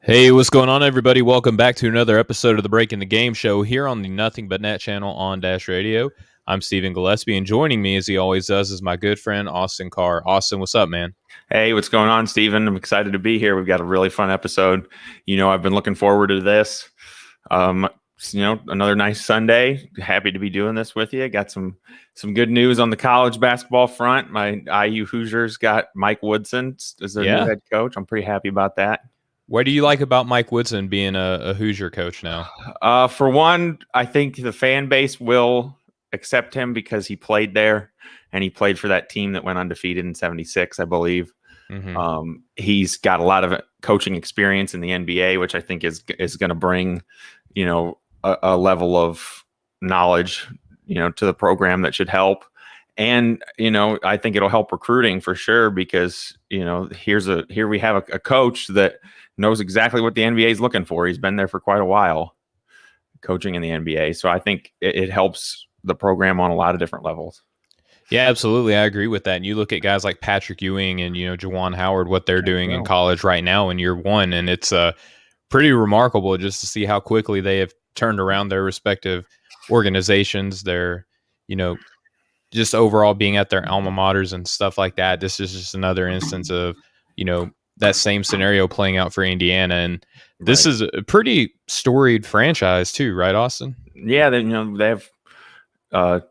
Hey, what's going on, everybody? Welcome back to another episode of the Breaking the Game show here on the Nothing But Net channel on Dash Radio. I'm Stephen Gillespie, and joining me, as he always does, is my good friend Austin Carr. Austin, what's up, man? Hey, what's going on, Stephen? I'm excited to be here. We've got a really fun episode. I've been looking forward to this. Another nice Sunday. Happy to be doing this with you. Got some good news on the college basketball front. My IU Hoosiers got Mike Woodson as their new head coach. I'm pretty happy about that. What do you like about Mike Woodson being a Hoosier coach now? For one, I think the fan base will accept him because he played there, and he played for that team that went undefeated in '76, I believe. Mm-hmm. He's got a lot of coaching experience in the NBA, which I think is going to bring, a level of knowledge, to the program that should help. And, I think it'll help recruiting for sure because, here we have a coach that knows exactly what the NBA is looking for. He's been there for quite a while coaching in the NBA. So I think it helps the program on a lot of different levels. Yeah, absolutely. I agree with that. And you look at guys like Patrick Ewing and, Juwan Howard, what they're doing in college right now in year one. And it's pretty remarkable just to see how quickly they have turned around their respective organizations, their, just overall being at their alma maters and stuff like that. This is just another instance of, that same scenario playing out for Indiana. And this is a pretty storied franchise too, right, Austin? Yeah, they have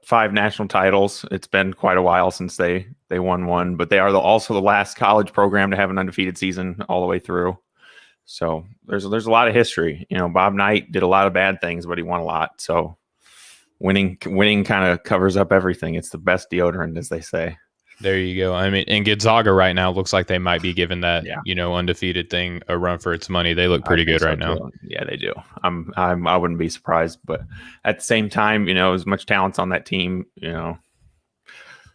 5 national titles. It's been quite a while since they won one, but they are also the last college program to have an undefeated season all the way through. So there's a lot of history. Bob Knight did a lot of bad things, but he won a lot. So winning kind of covers up everything. It's the best deodorant, as they say. There you go. I mean, and Gonzaga right now looks like they might be giving that, undefeated thing a run for its money. They look pretty good right now. Yeah, they do. I wouldn't be surprised, but at the same time, as much talent's on that team,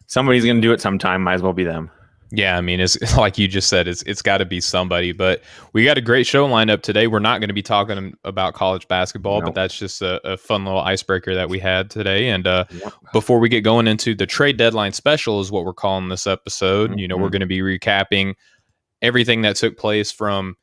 somebody's going to do it sometime. Might as well be them. Yeah, I mean, it's like you just said, it's got to be somebody. But we got a great show lined up today. We're not going to be talking about college basketball, but that's just a fun little icebreaker that we had today. And before we get going into the trade deadline special is what we're calling this episode. Mm-hmm. We're going to be recapping everything that took place from,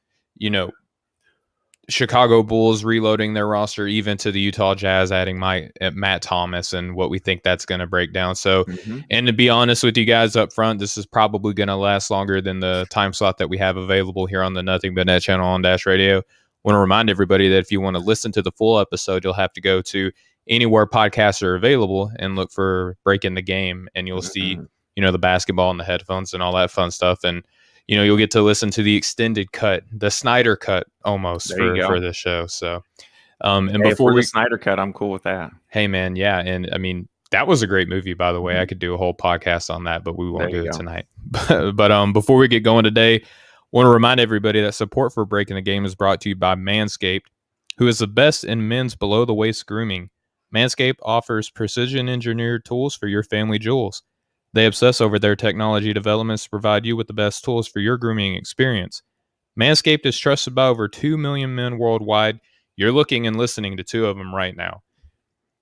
Chicago Bulls reloading their roster, even to the Utah Jazz adding Matt Thomas, and what we think that's going to break down. So, And to be honest with you guys up front, this is probably going to last longer than the time slot that we have available here on the Nothing But Net channel on Dash Radio. I want to remind everybody that if you want to listen to the full episode, you'll have to go to anywhere podcasts are available and look for Breaking the Game, and you'll see, the basketball and the headphones and all that fun stuff. And you'll get to listen to the extended cut, the Snyder cut almost for this show. So, before the Snyder cut, I'm cool with that. Hey man. Yeah. And I mean, that was a great movie, by the way. I could do a whole podcast on that, but we won't do it tonight. But before we get going today, I want to remind everybody that support for Breaking the Game is brought to you by Manscaped, who is the best in men's below the waist grooming. Manscaped offers precision engineered tools for your family jewels. They obsess over their technology developments to provide you with the best tools for your grooming experience. Manscaped is trusted by over 2 million men worldwide. You're looking and listening to 2 of them right now.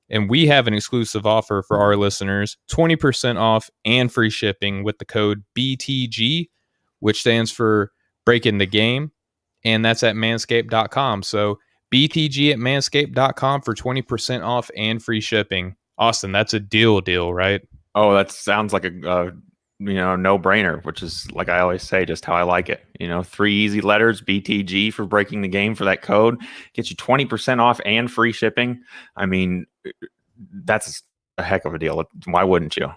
And we have an exclusive offer for our listeners, 20% off and free shipping with the code BTG, which stands for Breaking the Game, and that's at manscaped.com. So BTG at manscaped.com for 20% off and free shipping. Austin, that's a deal, right? Oh, that sounds like a no-brainer, which is, like I always say, just how I like it. 3 easy letters, BTG for Breaking the Game for that code. Gets you 20% off and free shipping. I mean, that's a heck of a deal. Why wouldn't you?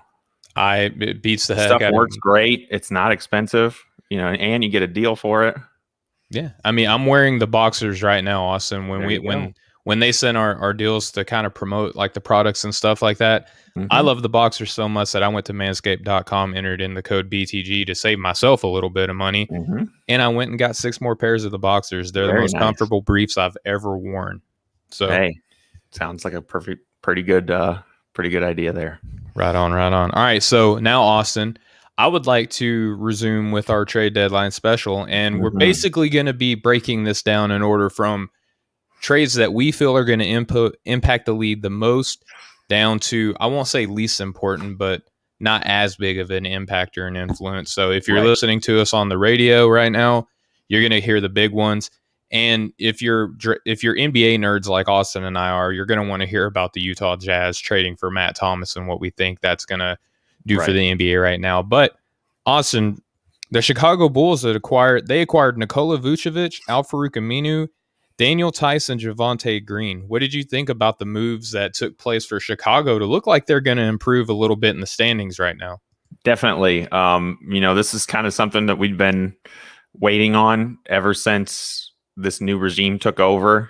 It beats the heck out of it. Stuff works of great. It's not expensive, and you get a deal for it. Yeah. I mean, I'm wearing the boxers right now, Austin, when they send our deals to kind of promote like the products and stuff like that. I love the boxers so much that I went to manscaped.com, entered in the code BTG to save myself a little bit of money. And I went and got 6 more pairs of the boxers. They're the most comfortable briefs I've ever worn. So, hey, sounds like a pretty good idea there. Right on. All right. So now, Austin, I would like to resume with our trade deadline special. And we're basically going to be breaking this down in order from trades that we feel are going to impact the league the most down to, I won't say least important, but not as big of an impact or an influence. So if you're listening to us on the radio right now, you're going to hear the big ones. And if you're NBA nerds like Austin and I are, you're going to want to hear about the Utah Jazz trading for Matt Thomas and what we think that's going to do for the NBA right now. But Austin, the Chicago Bulls acquired Nikola Vucevic, Al-Farouq Aminu, Daniel Theis, and Javonte Green. What did you think about the moves that took place for Chicago to look like they're going to improve a little bit in the standings right now? Definitely. This is kind of something that we've been waiting on ever since this new regime took over.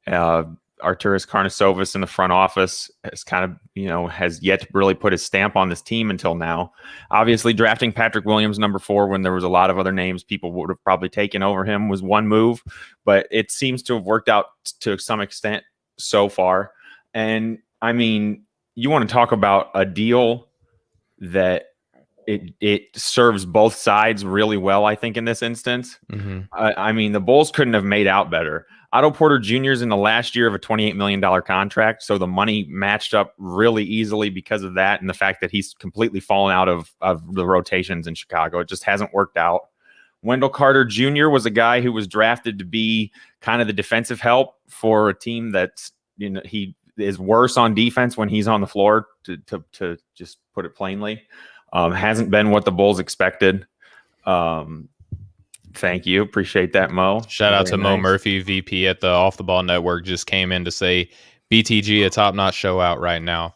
Arturas Karnisovas in the front office has kind of, has yet to really put his stamp on this team until now. Obviously, drafting Patrick Williams number 4 when there was a lot of other names people would have probably taken over him was one move, but it seems to have worked out to some extent so far. And I mean, you want to talk about a deal that it serves both sides really well, I think, in this instance. Mm-hmm. I mean, the Bulls couldn't have made out better. Otto Porter Jr. is in the last year of a $28 million contract, so the money matched up really easily because of that and the fact that he's completely fallen out of the rotations in Chicago. It just hasn't worked out. Wendell Carter Jr. was a guy who was drafted to be kind of the defensive help for a team that's, he is worse on defense when he's on the floor, to just put it plainly. Hasn't been what the Bulls expected. Thank you. Appreciate that, Mo. Shout out to Mo Murphy, VP at the Off the Ball Network, just came in to say BTG, a top-notch show out right now.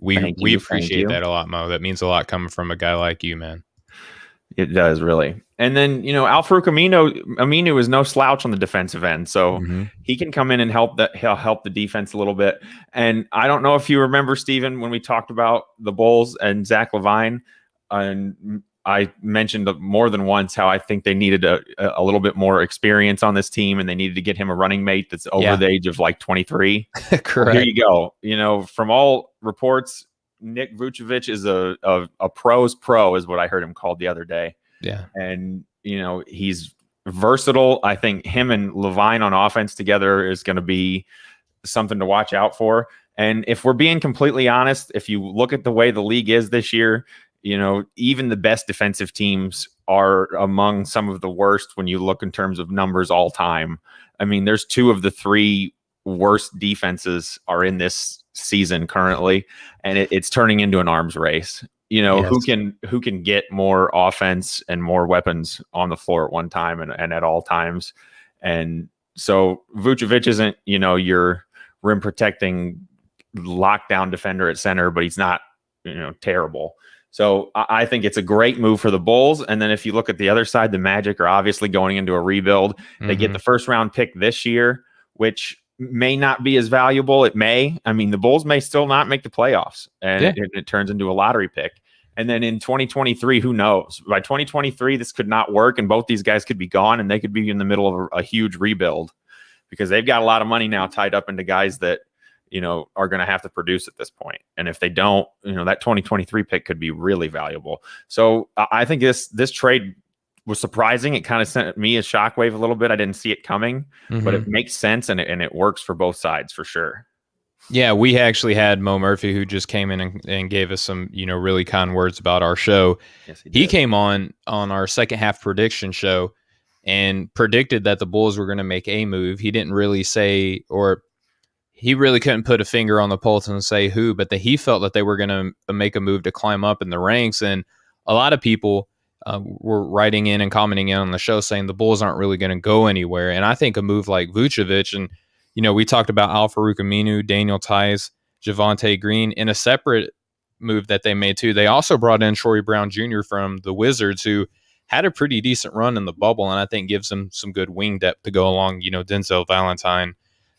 We appreciate that a lot, Mo. That means a lot coming from a guy like you, man. It does, really. And then, Al-Farouq Aminu is no slouch on the defensive end, so he can come in and he'll help the defense a little bit. And I don't know if you remember, Steven, when we talked about the Bulls and Zach LaVine, and I mentioned more than once how I think they needed a little bit more experience on this team, and they needed to get him a running mate that's over the age of like 23. Correct. Well, here you go. From all reports, Nick Vucevic is a pro's pro, is what I heard him called the other day. Yeah. And, he's versatile. I think him and LaVine on offense together is going to be something to watch out for. And if we're being completely honest, if you look at the way the league is this year, even the best defensive teams are among some of the worst when you look in terms of numbers all time. I mean, there's 2 of the 3 worst defenses are in this season currently, and it's turning into an arms race. Yes. who can get more offense and more weapons on the floor at one time and at all times. And so Vucevic isn't, your rim protecting lockdown defender at center, but he's not, terrible. So I think it's a great move for the Bulls. And then if you look at the other side, the Magic are obviously going into a rebuild. They get the first round pick this year, which may not be as valuable. It may. I mean, the Bulls may still not make the playoffs, and it turns into a lottery pick. And then in 2023, who knows? By 2023, this could not work, and both these guys could be gone, and they could be in the middle of a huge rebuild because they've got a lot of money now tied up into guys that, are going to have to produce at this point. And if they don't, that 2023 pick could be really valuable. So I think this trade was surprising. It kind of sent me a shockwave a little bit. I didn't see it coming, but it makes sense and it works for both sides for sure. Yeah, we actually had Mo Murphy, who just came in and gave us some, really kind words about our show. Yes, he came on our second half prediction show and predicted that the Bulls were going to make a move. He didn't really say, or he really couldn't put a finger on the pulse and say who, but that he felt that they were going to make a move to climb up in the ranks. And a lot of people were writing in and commenting in on the show saying the Bulls aren't really going to go anywhere. And I think a move like Vucevic, and we talked about Al-Farouq Aminu, Daniel Theis, Javonte Green in a separate move that they made too. They also brought in Troy Brown Jr. from the Wizards, who had a pretty decent run in the bubble, and I think gives them some good wing depth to go along, Denzel Valentine.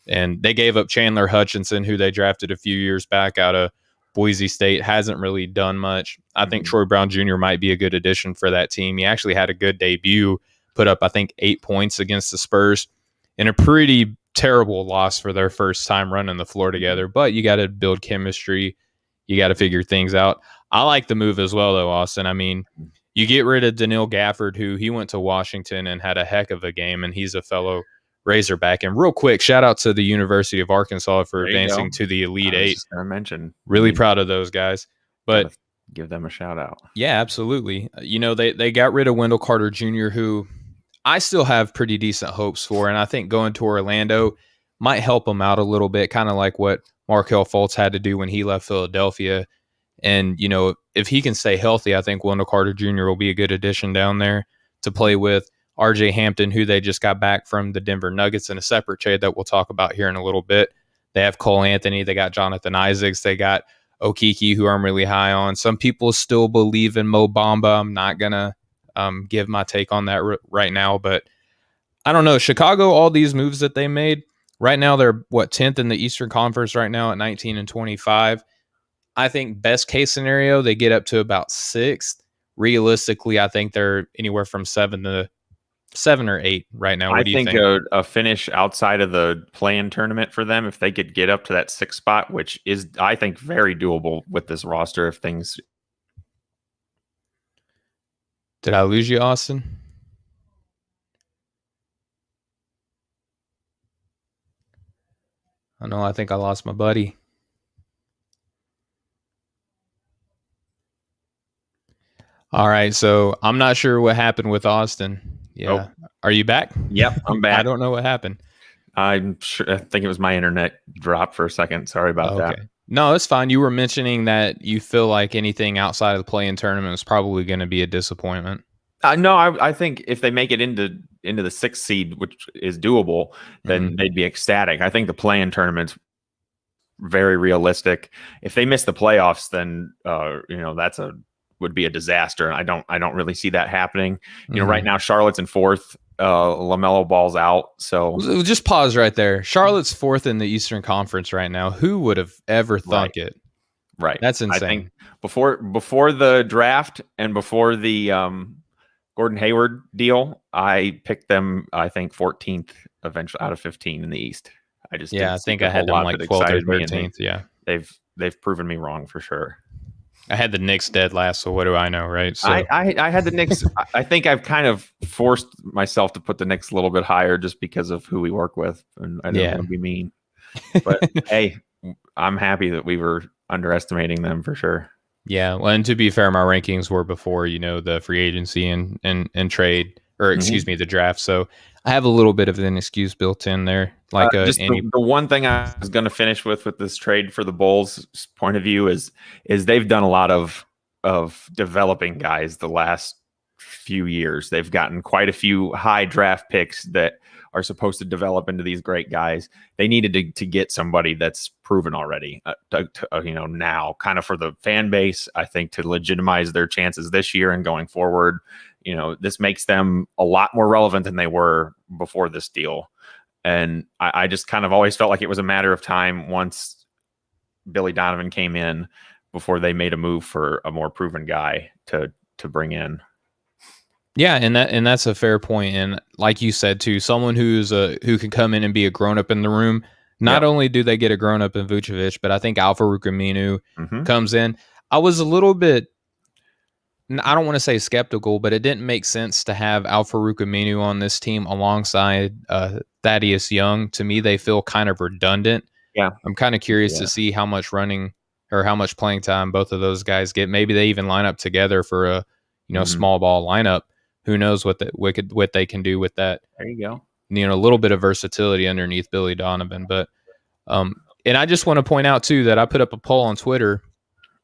And they gave up Chandler Hutchinson, who they drafted a few years back out of Boise State, hasn't really done much. I think Troy Brown Jr. might be a good addition for that team. He actually had a good debut, put up, I think, 8 points against the Spurs in a pretty terrible loss for their first time running the floor together. But you got to build chemistry. You got to figure things out. I like the move as well, though, Austin. I mean, you get rid of Daniil Gafford, who he went to Washington and had a heck of a game, and he's a fellow Razorback. And real quick, shout out to the University of Arkansas for advancing to the Elite Eight. I mentioned really proud of those guys, but give them a shout out. Yeah, absolutely. They got rid of Wendell Carter Jr., who I still have pretty decent hopes for, and I think going to Orlando might help him out a little bit, kind of like what Markelle Fultz had to do when he left Philadelphia. And, if he can stay healthy, I think Wendell Carter Jr. will be a good addition down there to play with. RJ Hampton, who they just got back from the Denver Nuggets in a separate trade that we'll talk about here in a little bit. They have Cole Anthony. They got Jonathan Isaacs. They got Okeke, who I'm really high on. Some people still believe in Mo Bamba. I'm not going to give my take on that right now, but I don't know. Chicago, all these moves that they made, right now they're 10th in the Eastern Conference right now at 19-25. I think best case scenario, they get up to about 6th. Realistically, I think they're anywhere from 7 or 8 right now. What do you think? A finish outside of the play-in tournament for them, if they could get up to that 6th spot, which is, I think, very doable with this roster if things. Did I lose you, Austin? I know. I think I lost my buddy. All right, so I'm not sure what happened with Austin. Yeah. Oh. Are you back? Yep, I'm back. I don't know what happened. I'm sure. I think it was my internet dropped for a second. Sorry about that. No, it's fine. You were mentioning that you feel like anything outside of the play-in tournament is probably going to be a disappointment. No, I think if they make it into the 6th seed, which is doable, then they'd be ecstatic. I think the play-in tournament's very realistic. If they miss the playoffs, then that's would be a disaster. I don't really see that happening. Right now Charlotte's in 4th. LaMelo Ball's out. So just pause right there. Charlotte's 4th in the Eastern Conference right now. Who would have ever thunk it? Right. That's insane. I think before the draft and before the Gordon Hayward deal, I picked them, I think 14th eventually out of 15 in the East. I think I had them like 12th or 13th. Yeah. They've proven me wrong for sure. I had the Knicks dead last, so what do I know, right? So I had the Knicks. I think I've kind of forced myself to put the Knicks a little bit higher just because of who we work with, and I don't want to be mean. But hey, I'm happy that we were underestimating them for sure. Yeah, well, and to be fair, my rankings were before the free agency and trade, or excuse me, the draft. So I have a little bit of an excuse built in there. Like the one thing I was going to finish with this trade for the Bulls' point of view is they've done a lot of developing guys the last few years. They've gotten quite a few high draft picks that are supposed to develop into these great guys. They needed to get somebody that's proven already, now kind of for the fan base, I think, to legitimize their chances this year and going forward. This makes them a lot more relevant than they were before this deal. And I just kind of always felt like it was a matter of time once Billy Donovan came in before they made a move for a more proven guy to bring in. Yeah, and that's a fair point. And like you said too, someone who can come in and be a grown up in the room. Not only do they get a grown up in Vucevic, but I think Al-Farouq Aminu comes in. I was a little bit, I don't want to say skeptical, but it didn't make sense to have Al-Farouq Aminu on this team alongside Thaddeus Young. To me, they feel kind of redundant. Yeah, I'm kind of curious to see how much running or how much playing time both of those guys get. Maybe they even line up together for a small ball lineup. Who knows what they can do with that? There you go. A little bit of versatility underneath Billy Donovan, but and I just want to point out too that I put up a poll on Twitter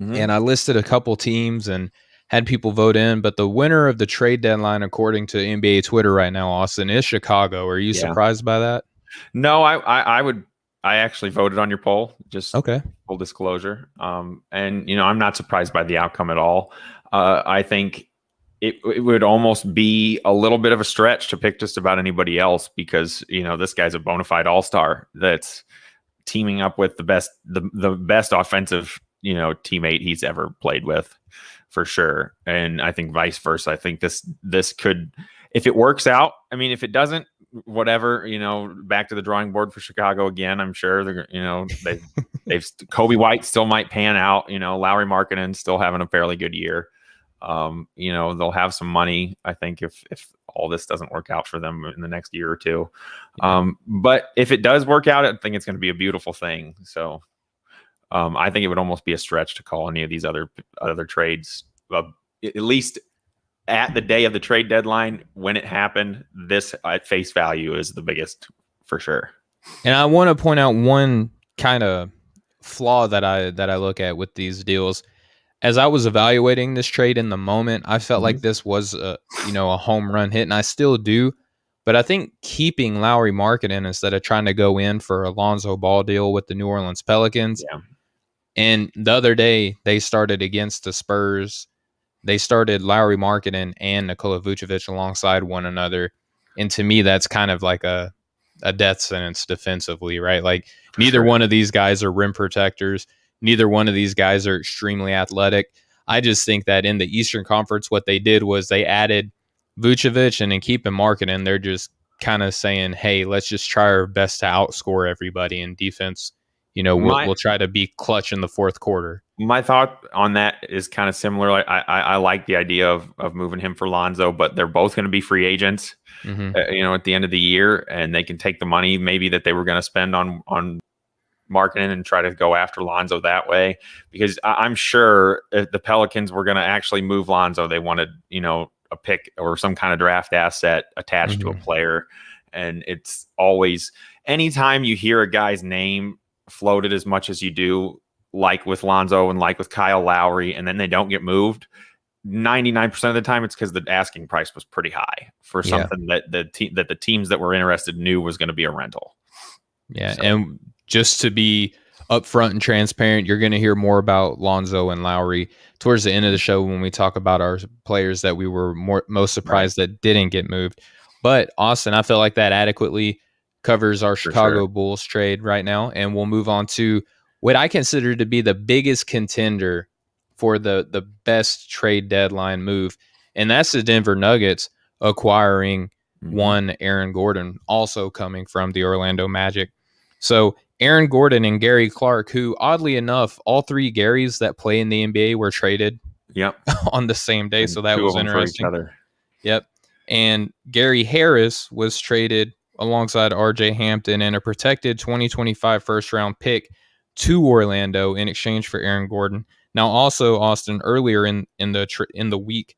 and I listed a couple teams and had people vote in, but the winner of the trade deadline, according to NBA Twitter right now, Austin, is Chicago. Are you surprised by that? No, I actually voted on your poll. Just okay. Full disclosure. And I'm not surprised by the outcome at all. I think it would almost be a little bit of a stretch to pick just about anybody else because this guy's a bona fide all-star that's teaming up with the best offensive teammate he's ever played with, for sure. And I think vice versa. I think this could, if it works out. I mean, if it doesn't, whatever, back to the drawing board for Chicago again. I'm sure they're they've Kobe White still might pan out. Lauri Markkanen still having a fairly good year. They'll have some money, I think, if all this doesn't work out for them in the next year or two. But if it does work out, I think it's going to be a beautiful thing. So I think it would almost be a stretch to call any of these other trades, at least at the day of the trade deadline, when it happened, this at face value is the biggest for sure. And I want to point out one kind of flaw that I look at with these deals. As I was evaluating this trade in the moment, I felt like this was a home run hit, and I still do. But I think keeping Lauri Markkanen instead of trying to go in for a Lonzo Ball deal with the New Orleans Pelicans. Yeah. And the other day, they started against the Spurs. They started Lauri Markkanen and Nikola Vucevic alongside one another. And to me, that's kind of like a death sentence defensively, right? Like neither one of these guys are rim protectors. Neither one of these guys are extremely athletic. I just think that in the Eastern Conference, what they did was they added Vucevic, and in keeping Markkanen, they're just kind of saying, hey, let's just try our best to outscore everybody in defense. We'll try to be clutch in the fourth quarter. My thought on that is kind of similar. Like I like the idea of moving him for Lonzo, but they're both going to be free agents, at the end of the year, and they can take the money maybe that they were going to spend on Markkanen and try to go after Lonzo that way. Because I'm sure if the Pelicans were going to actually move Lonzo, they wanted, a pick or some kind of draft asset attached to a player. And it's always, anytime you hear a guy's name floated as much as you do, like with Lonzo and like with Kyle Lowry, and then they don't get moved, 99% of the time it's because the asking price was pretty high for something that the teams that were interested knew was going to be a rental. Yeah, so. And just to be upfront and transparent, you're going to hear more about Lonzo and Lowry towards the end of the show when we talk about our players that we were most surprised that didn't get moved. But Austin, I feel like that adequately covers our Chicago Bulls trade right now, and we'll move on to what I consider to be the biggest contender for the best trade deadline move, and that's the Denver Nuggets acquiring one Aaron Gordon, also coming from the Orlando Magic. So Aaron Gordon and Gary Clark, who oddly enough, all three Garys that play in the NBA were traded on the same day. And so that was interesting. Yep. And Gary Harris was traded alongside RJ Hampton and a protected 2025 first round pick to Orlando in exchange for Aaron Gordon. Now, also, Austin, earlier in the week,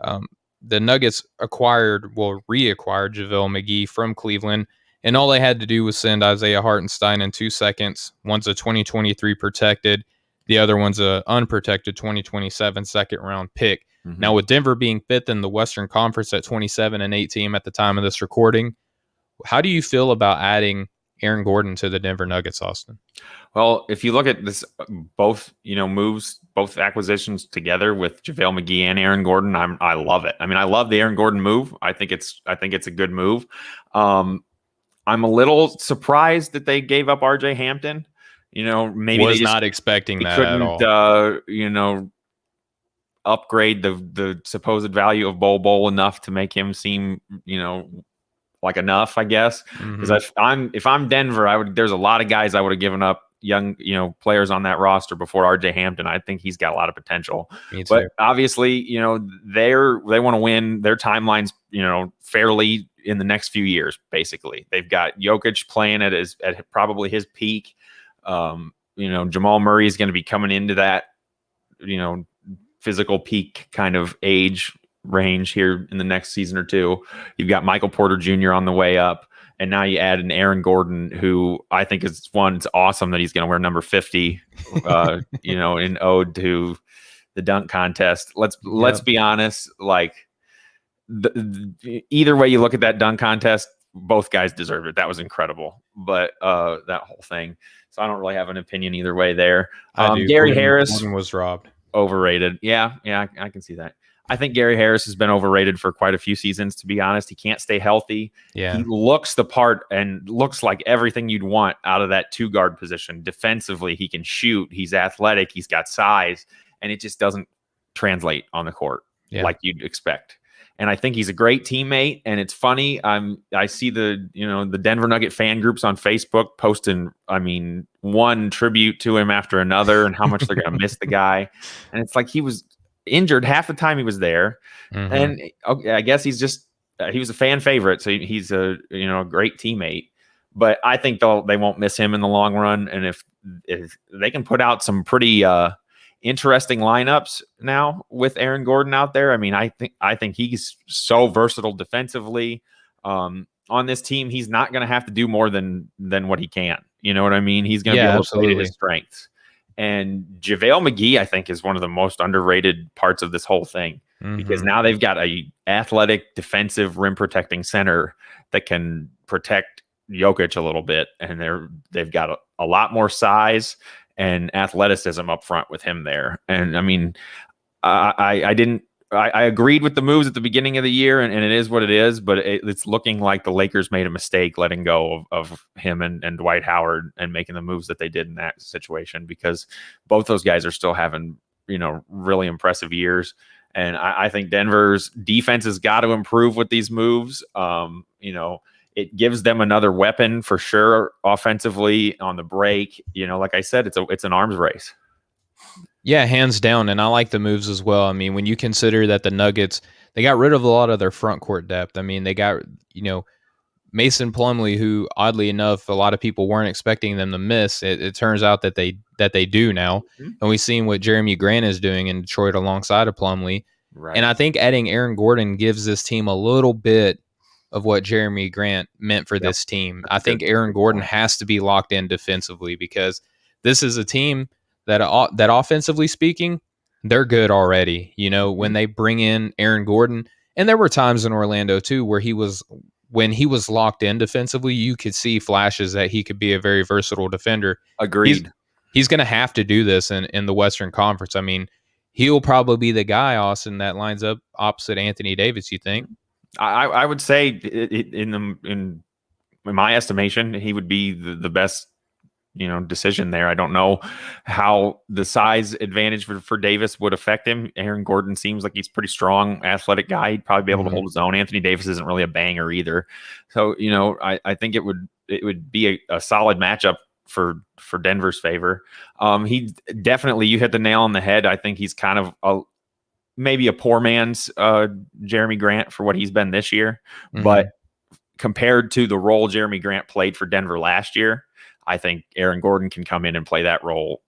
the Nuggets reacquired JaVale McGee from Cleveland, and all they had to do was send Isaiah Hartenstein in 2 seconds. One's a 2023 protected, the other one's a unprotected 2027 second round pick. Now, with Denver being fifth in the Western Conference at 27-8 team at the time of this recording, how do you feel about adding Aaron Gordon to the Denver Nuggets, Austin? Well, if you look at this, both moves, both acquisitions together with JaVale McGee and Aaron Gordon, I love it. I mean, I love the Aaron Gordon move. I think it's a good move. I'm a little surprised that they gave up RJ Hampton. Maybe was not expecting that at all. Upgrade the supposed value of Bol enough to make him seem, like enough, I guess. Because if I'm Denver, there's a lot of guys I would have given up, young, players on that roster before RJ Hampton. I think he's got a lot of potential. But obviously, they want to win. Their timeline's, fairly in the next few years, basically. They've got Jokic playing at probably his peak. Jamal Murray is going to be coming into that, physical peak kind of age range here in the next season or two. You've got Michael Porter Jr. on the way up, and now you add an Aaron Gordon, who I think it's awesome that he's going to wear number 50, in ode to the dunk contest. Let's be honest, like either way you look at that dunk contest, both guys deserved it. That was incredible, but that whole thing. So I don't really have an opinion either way there. Gary Harris was robbed. Overrated. Yeah, I can see that. I think Gary Harris has been overrated for quite a few seasons, to be honest. He can't stay healthy. Yeah. He looks the part and looks like everything you'd want out of that two guard position. Defensively, he can shoot. He's athletic. He's got size, and it just doesn't translate on the court like you'd expect. And I think he's a great teammate. And it's funny. I see the Denver Nugget fan groups on Facebook posting, one tribute to him after another and how much they're going to miss the guy. And it's like he was injured half the time he was there. And I guess he was a fan favorite. So he's a great teammate. But I think they won't miss him in the long run. And if they can put out some pretty interesting lineups now with Aaron Gordon out there. I mean, I think he's so versatile defensively. On this team, he's not going to have to do more than what he can. You know what I mean? He's going to be able to play to his strengths. And JaVale McGee, I think, is one of the most underrated parts of this whole thing, because now they've got a athletic, defensive, rim protecting center that can protect Jokic a little bit, and they've got a lot more size and athleticism up front with him there. And I mean, I agreed with the moves at the beginning of the year, and it is what it is, but it's looking like the Lakers made a mistake letting go of him and Dwight Howard and making the moves that they did in that situation, because both those guys are still having, really impressive years. And I think Denver's defense has got to improve with these moves. It gives them another weapon for sure offensively on the break. Like I said, it's an arms race. Yeah, hands down. And I like the moves as well. I mean, when you consider that the Nuggets, they got rid of a lot of their front court depth. I mean, they got, Mason Plumlee, who oddly enough, a lot of people weren't expecting them to miss. It turns out that they do now. And we've seen what Jeremy Grant is doing in Detroit alongside of Plumlee. Right. And I think adding Aaron Gordon gives this team a little bit of what Jeremy Grant meant for this team. I think Aaron Gordon has to be locked in defensively, because this is a team that offensively speaking, they're good already. When they bring in Aaron Gordon, and there were times in Orlando too where when he was locked in defensively, you could see flashes that he could be a very versatile defender. Agreed. He's going to have to do this in the Western Conference. I mean, he'll probably be the guy, Austin, that lines up opposite Anthony Davis, you think? I would say in my estimation, he would be the best decision there. I don't know how the size advantage for Davis would affect him. Aaron Gordon seems like he's pretty strong, athletic guy. He'd probably be able to hold his own. Anthony Davis isn't really a banger either. So, I think it would be a solid matchup for Denver's favor. He definitely, you hit the nail on the head. I think he's kind of maybe a poor man's Jeremy Grant for what he's been this year. But compared to the role Jeremy Grant played for Denver last year, I think Aaron Gordon can come in and play that role,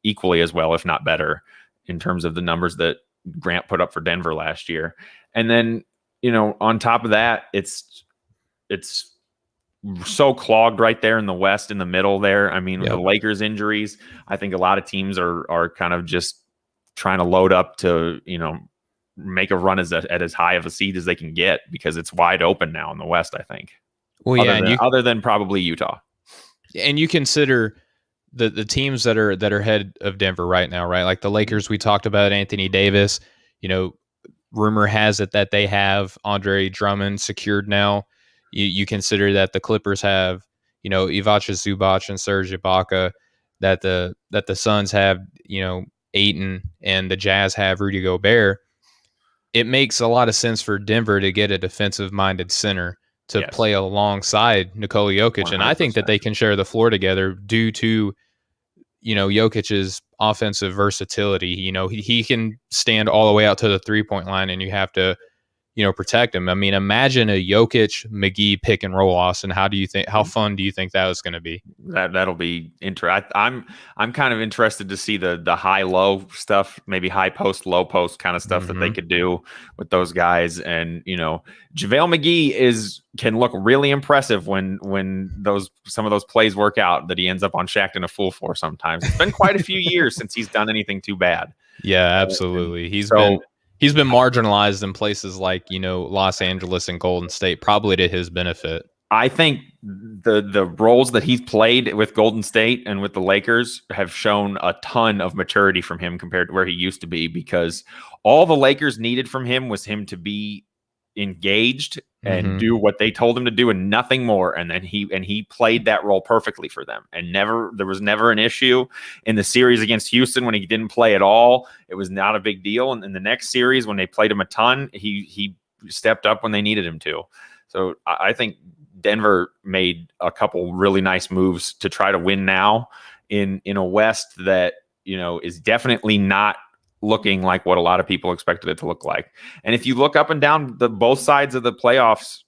equally as well, if not better, in terms of the numbers that Grant put up for Denver last year. And then, on top of that, it's so clogged right there in the West, in the middle there. I mean, with the Lakers injuries, I think a lot of teams are kind of just trying to load up to, make a run at as high of a seed as they can get, because it's wide open now in the West, I think. Well, yeah, other than probably Utah. And you consider the teams that are ahead of Denver right now, right? Like the Lakers, we talked about Anthony Davis. Rumor has it that they have Andre Drummond secured now. You consider that the Clippers have, Ivica Zubac and Serge Ibaka, that the Suns have, Ayton, and the Jazz have Rudy Gobert. It makes a lot of sense for Denver to get a defensive-minded center to play alongside Nikola Jokic. 100%. And I think that they can share the floor together due to, Jokic's offensive versatility. He can stand all the way out to the 3-point line, and you have to, protect him. I mean, imagine a Jokic-McGee pick and roll, Austin. How fun do you think that was going to be? That'll be interesting. I'm kind of interested to see the high-low stuff, maybe high post, low post kind of stuff that they could do with those guys. And, JaVale McGee can look really impressive when some of those plays work out that he ends up on Shaqtin' a Fool for sometimes. It's been quite a few years since he's done anything too bad. Yeah, absolutely. He's been marginalized in places like, Los Angeles and Golden State, probably to his benefit. I think the roles that he's played with Golden State and with the Lakers have shown a ton of maturity from him compared to where he used to be, because all the Lakers needed from him was him to be engaged and do what they told him to do and nothing more. And then he played that role perfectly for them. And there was never an issue in the series against Houston when he didn't play at all. It was not a big deal. And in the next series, when they played him a ton, he stepped up when they needed him to. So I think Denver made a couple really nice moves to try to win now in a West that, is definitely not looking like what a lot of people expected it to look like. And if you look up and down both sides of the playoffs,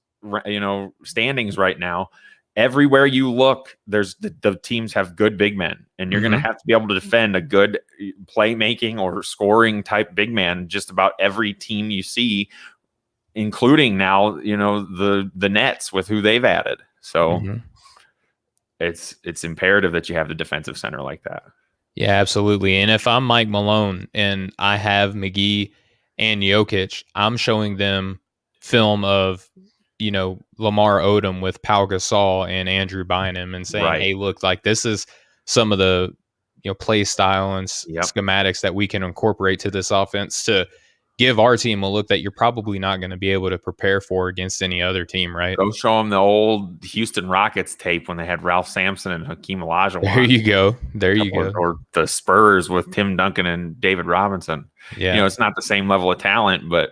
standings right now, everywhere you look, there's the teams have good big men, and you're going to have to be able to defend a good playmaking or scoring type big man just about every team you see, including now, the Nets with who they've added. So it's imperative that you have the defensive center like that. Yeah, absolutely. And if I'm Mike Malone and I have McGee and Jokic, I'm showing them film of, Lamar Odom with Pau Gasol and Andrew Bynum and saying, hey, look, like this is some of the, play style and schematics that we can incorporate to this offense to give our team a look that you're probably not going to be able to prepare for against any other team, right? Go show them the old Houston Rockets tape when they had Ralph Sampson and Hakeem Olajuwon. There you go. There you go. Or the Spurs with Tim Duncan and David Robinson. Yeah. It's not the same level of talent, but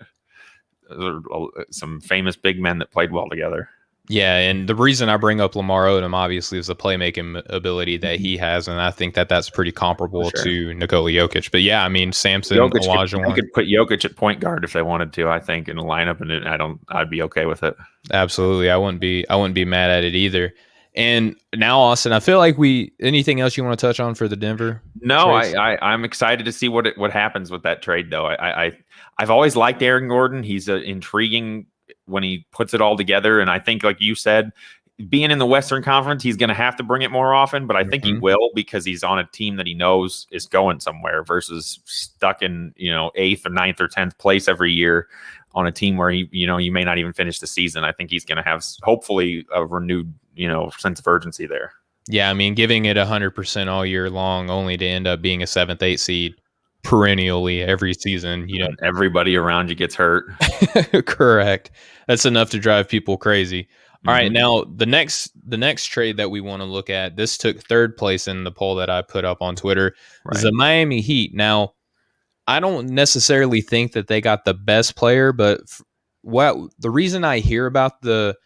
some famous big men that played well together. Yeah, and the reason I bring up Lamar Odom, obviously, is the playmaking ability that he has, and I think that that's pretty comparable to Nikola Jokic. But yeah, I mean, Samson, Olajuwon. I could put Jokic at point guard if they wanted to, I think, in the lineup, and I'd be okay with it. Absolutely, I wouldn't be mad at it either. And now, Austin, I feel like anything else you want to touch on for the Denver? No, I'm excited to see what happens with that trade, though. I've always liked Aaron Gordon. He's intriguing when he puts it all together. And I think, like you said, being in the Western Conference, he's going to have to bring it more often, but I think he will, because he's on a team that he knows is going somewhere versus stuck in, 8th or 9th or 10th place every year on a team where you may not even finish the season. I think he's going to have hopefully a renewed, sense of urgency there. Yeah. I mean, giving it 100% all year long only to end up being a 7th, 8th seed perennially every season, everybody around you gets hurt. Correct. That's enough to drive people crazy. All right, now the next trade that we want to look at, this took 3rd place in the poll that I put up on Twitter, is the Miami Heat. Now, I don't necessarily think that they got the best player, but the reason I hear about the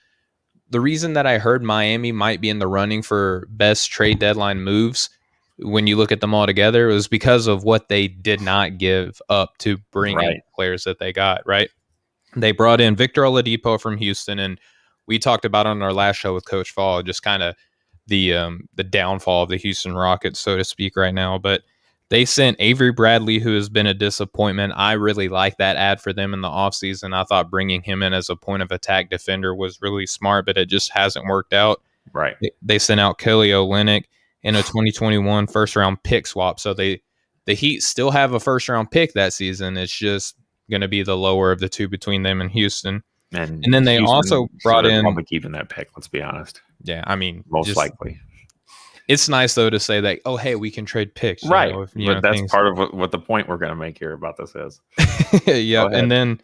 reason that I heard Miami might be in the running for best trade deadline moves when you look at them all together, it was because of what they did not give up to bring in players that they got, right? They brought in Victor Oladipo from Houston, and we talked about on our last show with Coach Fall, just kind of the downfall of the Houston Rockets, so to speak, right now. But they sent Avery Bradley, who has been a disappointment. I really like that ad for them in the offseason. I thought bringing him in as a point of attack defender was really smart, but it just hasn't worked out. Right. They sent out Kelly Olynyk in a 2021 first-round pick swap. So the Heat still have a first-round pick that season. It's just going to be the lower of the two between them and Houston. And then they Houston also brought in... probably keeping that pick, let's be honest. Yeah, I mean... Most likely. It's nice, though, to say that, oh, hey, we can trade picks. Right, but that's part of what the point we're going to make here about this is. Yeah, and then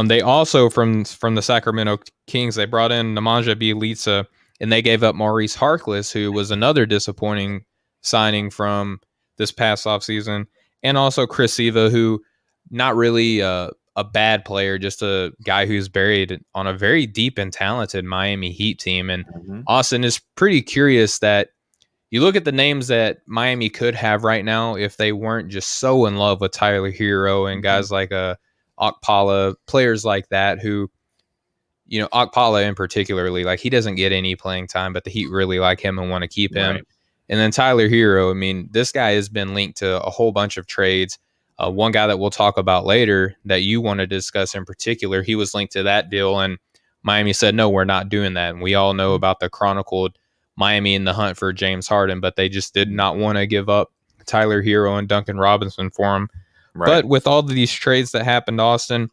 they also, from the Sacramento Kings, they brought in Nemanja Bjelica, and they gave up Maurice Harkless, who was another disappointing signing from this past offseason, and also Chris Siva, who not really a bad player, just a guy who's buried on a very deep and talented Miami Heat team. And Austin is pretty curious that you look at the names that Miami could have right now if they weren't just so in love with Tyler Hero and guys like Okpala, players like that who, Okpala in particularly, like he doesn't get any playing time, but the Heat really like him and want to keep him. Right. And then Tyler Hero, I mean, this guy has been linked to a whole bunch of trades. One guy that we'll talk about later that you want to discuss in particular, he was linked to that deal, and Miami said, no, we're not doing that. And we all know about the chronicled Miami in the hunt for James Harden, but they just did not want to give up Tyler Hero and Duncan Robinson for him. Right. But with all of these trades that happened, Austin,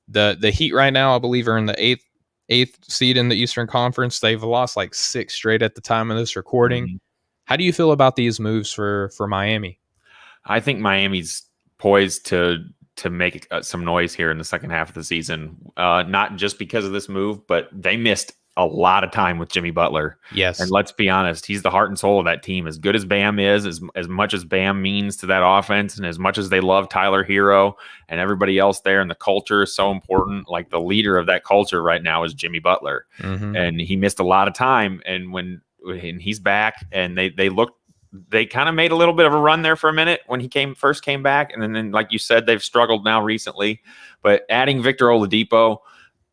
the Heat right now, I believe, are in the eighth seed in the Eastern Conference. They've lost like 6 straight at the time of this recording. How do you feel about these moves for Miami? I think Miami's poised to make some noise here in the second half of the season, not just because of this move, but they missed a lot of time with Jimmy Butler. Yes. And let's be honest, he's the heart and soul of that team. As good as Bam is, as much as Bam means to that offense, and as much as they love Tyler Hero and everybody else there, and the culture is so important, like the leader of that culture right now is Jimmy Butler. And he missed a lot of time. And when he's back, and they kind of made a little bit of a run there for a minute when he first came back. And then, like you said, they've struggled now recently. But adding Victor Oladipo,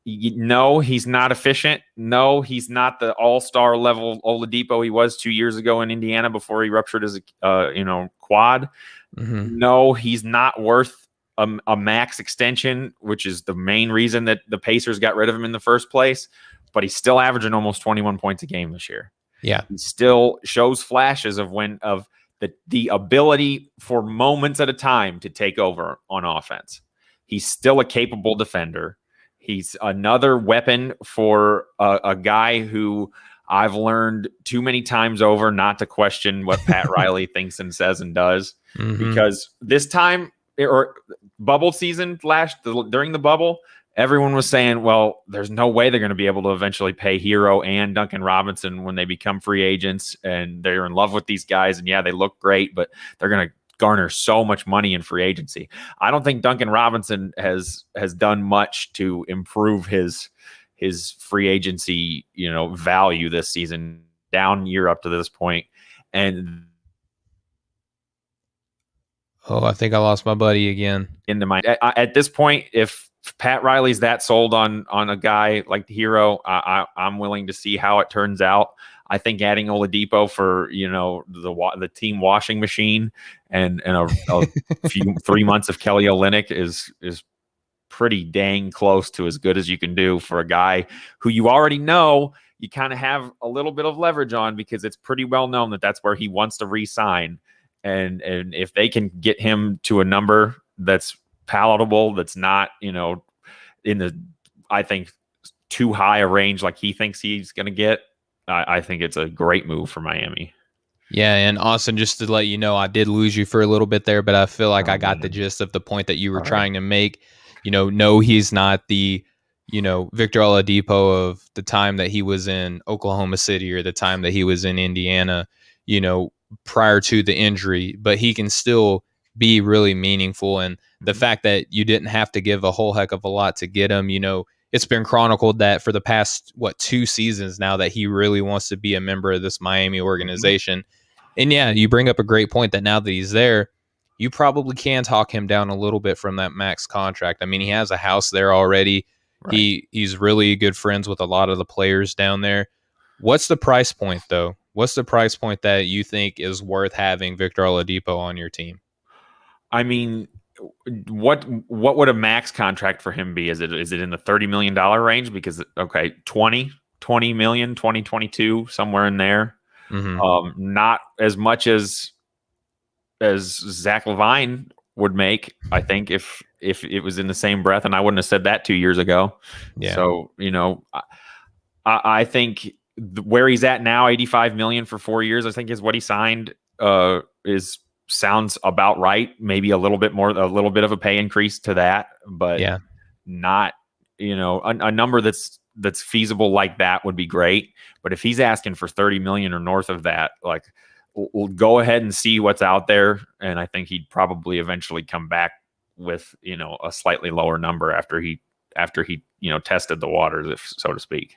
No, he's not efficient. No, he's not the all-star level Oladipo he was 2 years ago in Indiana before he ruptured his quad. Mm-hmm. No, he's not worth a max extension, which is the main reason that the Pacers got rid of him in the first place. But he's still averaging almost 21 points a game this year. Yeah, he still shows flashes of the ability for moments at a time to take over on offense. He's still a capable defender. He's another weapon for a guy who I've learned too many times over not to question what Pat Riley thinks and says and does. Mm-hmm. Because this time, or bubble season during the bubble, everyone was saying, well, there's no way they're going to be able to eventually pay Hero and Duncan Robinson when they become free agents, and they're in love with these guys. And yeah, they look great, but they're going to garner so much money in free agency. I don't think Duncan Robinson has done much to improve his free agency, value this season, down year up to this point. And I think I lost my buddy again. At this point, if Pat Riley's that sold on a guy like the Hero, I'm willing to see how it turns out. I think adding Oladipo for the team washing machine and a few 3 months of Kelly Olynyk is pretty dang close to as good as you can do for a guy who you already know you kind of have a little bit of leverage on, because it's pretty well known that that's where he wants to re-sign. And if they can get him to a number that's palatable, that's not in the I think too high a range like he thinks he's going to get, I think it's a great move for Miami. Yeah, and Austin, just to let you know, I did lose you for a little bit there, but I feel like I got the gist of the point that you were trying to make. No, he's not the, Victor Oladipo of the time that he was in Oklahoma City or the time that he was in Indiana, prior to the injury, but he can still be really meaningful. And the fact that you didn't have to give a whole heck of a lot to get him, it's been chronicled that for the past, 2 seasons now, that he really wants to be a member of this Miami organization. Mm-hmm. And yeah, you bring up a great point that now that he's there, you probably can talk him down a little bit from that max contract. I mean, he has a house there already. Right. He's really good friends with a lot of the players down there. What's the price point, though? What's the price point that you think is worth having Victor Oladipo on your team? I mean, what would a max contract for him be? Is it in the $30 million range? Because 20 million, 2022, somewhere in there. Mm-hmm. Not as much as Zach LaVine would make, I think, if it was in the same breath, and I wouldn't have said that 2 years ago. Yeah. So, I think where he's at now, $85 million for 4 years, I think is what he signed, sounds about right. Maybe a little bit of a pay increase to that, but not, a number that's feasible like that would be great. But if he's asking for 30 million or north of that, like, we'll go ahead and see what's out there. And I think he'd probably eventually come back with, a slightly lower number after he tested the waters, if so to speak.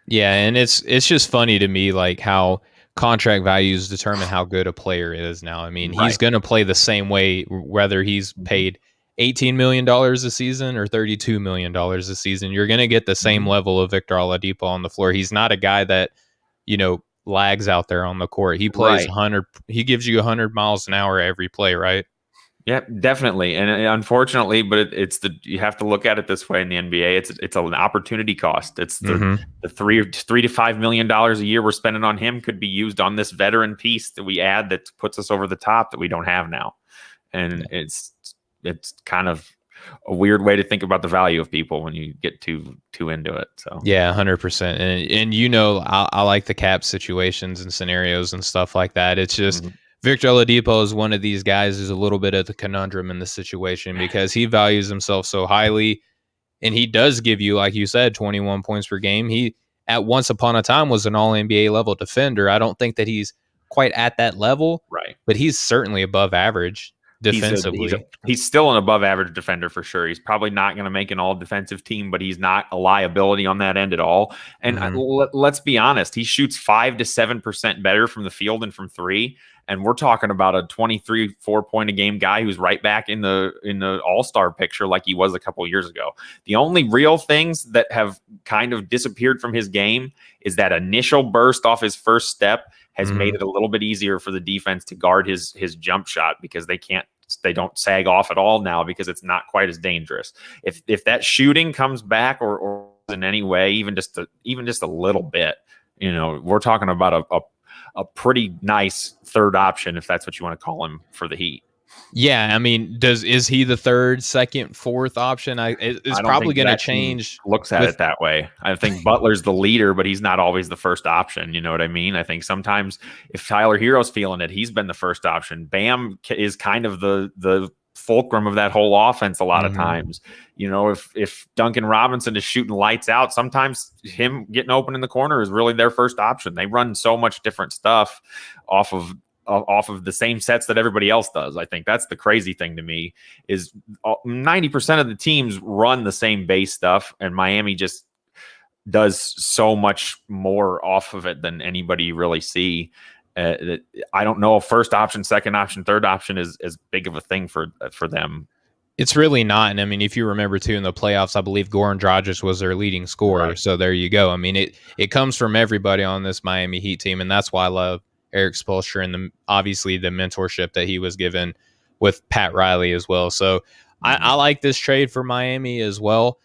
Yeah. And it's just funny to me, like, how contract values determine how good a player is now. I mean, he's going to play the same way, whether he's paid $18 million a season or $32 million a season. You're going to get the same level of Victor Oladipo on the floor. He's not a guy that, lags out there on the court. He plays 100. He gives you 100 miles an hour every play, right? Yeah, definitely. And unfortunately, but you have to look at it this way in the NBA. It's an opportunity cost. It's the $3 to $5 million a year we're spending on him could be used on this veteran piece that we add that puts us over the top that we don't have now. And it's kind of a weird way to think about the value of people when you get too into it. So yeah, 100%. And I like the cap situations and scenarios and stuff like that. It's just Victor Oladipo is one of these guys who's a little bit of the conundrum in the situation, because he values himself so highly, and he does give you, like you said, 21 points per game. He at once upon a time was an all NBA level defender. I don't think that he's quite at that level, right? But he's certainly above average defensively. He's still an above average defender for sure. He's probably not going to make an all defensive team, but he's not a liability on that end at all. And let's be honest, he shoots 5 to 7% better from the field and from three. and we're talking about a 23-4 point a game guy who's right back in the all-star picture like he was a couple of years ago. The only real things that have kind of disappeared from his game is that initial burst off his first step has made it a little bit easier for the defense to guard his jump shot, because they don't sag off at all now because it's not quite as dangerous. If that shooting comes back or in any way, even just a little bit, we're talking about a pretty nice third option, if that's what you want to call him, for the Heat. Yeah, I mean, is he the third, second, fourth option? It's probably going to change. Looks at it that way. I think Butler's the leader, but he's not always the first option. You know what I mean? I think sometimes if Tyler Hero's feeling it, he's been the first option. Bam is kind of the fulcrum of that whole offense a lot of times. If Duncan Robinson is shooting lights out, sometimes him getting open in the corner is really their first option. They run so much different stuff off of the same sets that everybody else does. I think that's the crazy thing to me, is 90% of the teams run the same base stuff, and Miami just does so much more off of it than anybody really see. I don't know if first option, second option, third option is as big of a thing for them. It's really not. And I mean, if you remember too, in the playoffs, I believe Goran Dragic was their leading scorer. Right. So there you go. I mean, it comes from everybody on this Miami Heat team, and that's why I love Erik Spoelstra and obviously the mentorship that he was given with Pat Riley as well. So I like this trade for Miami as well.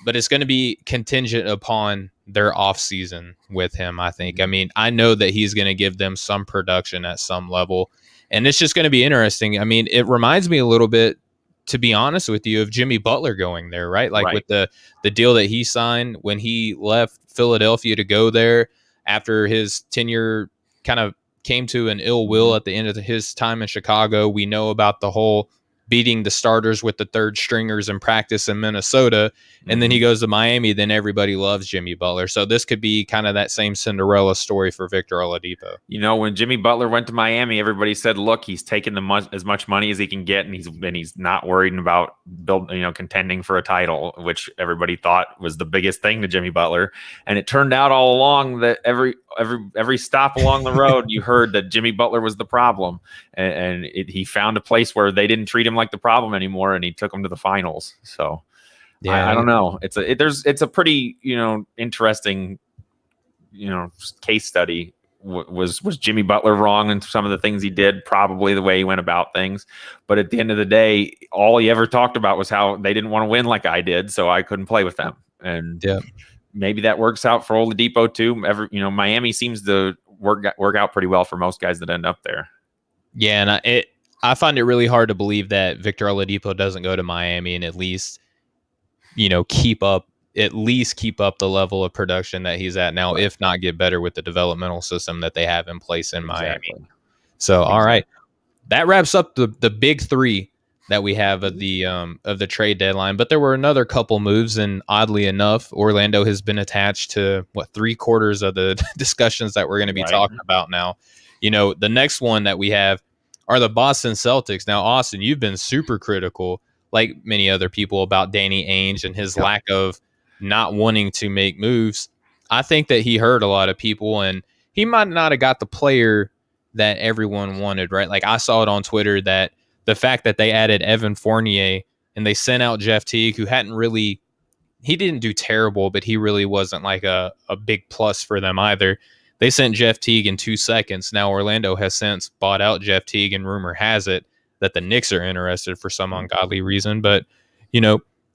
But it's going to be contingent upon their offseason with him, I think. I mean, I know that he's going to give them some production at some level, and it's just going to be interesting. I mean, it reminds me a little bit, to be honest with you, of Jimmy Butler going there, right? Like with the deal that he signed when he left Philadelphia to go there after his tenure kind of came to an ill will at the end of his time in Chicago. We know about the whole beating the starters with the third stringers in practice in Minnesota. And then he goes to Miami. Then everybody loves Jimmy Butler. So this could be kind of that same Cinderella story for Victor Oladipo. When Jimmy Butler went to Miami, everybody said, look, he's taking as much money as he can get. And he's not worried about contending for a title, which everybody thought was the biggest thing to Jimmy Butler. And it turned out all along that every stop along the road, you heard that Jimmy Butler was the problem. And he found a place where they didn't treat him like the problem anymore, and he took them to the finals. So I don't know. It's a pretty interesting case study. Was Jimmy Butler wrong in some of the things he did? Probably the way he went about things. But at the end of the day, all he ever talked about was how they didn't want to win like I did, so I couldn't play with them. And maybe that works out for Oladipo too. Miami seems to work out pretty well for most guys that end up there. Yeah, and I find it really hard to believe that Victor Oladipo doesn't go to Miami and at least keep up the level of production that he's at now, if not get better with the developmental system that they have in place in Miami. So, all right, that wraps up the big three that we have of the trade deadline. But there were another couple moves, and oddly enough, Orlando has been attached to 3/4 of the discussions that we're going to be talking about now. The next one that we have are the Boston Celtics. Now, Austin, you've been super critical, like many other people, about Danny Ainge and his lack of not wanting to make moves. I think that he hurt a lot of people, and he might not have got the player that everyone wanted, right? Like I saw it on Twitter that the fact that they added Evan Fournier and they sent out Jeff Teague, who he didn't do terrible, but he really wasn't like a big plus for them either. They sent Jeff Teague in 2 seconds. Now Orlando has since bought out Jeff Teague, and rumor has it that the Knicks are interested for some ungodly reason. But,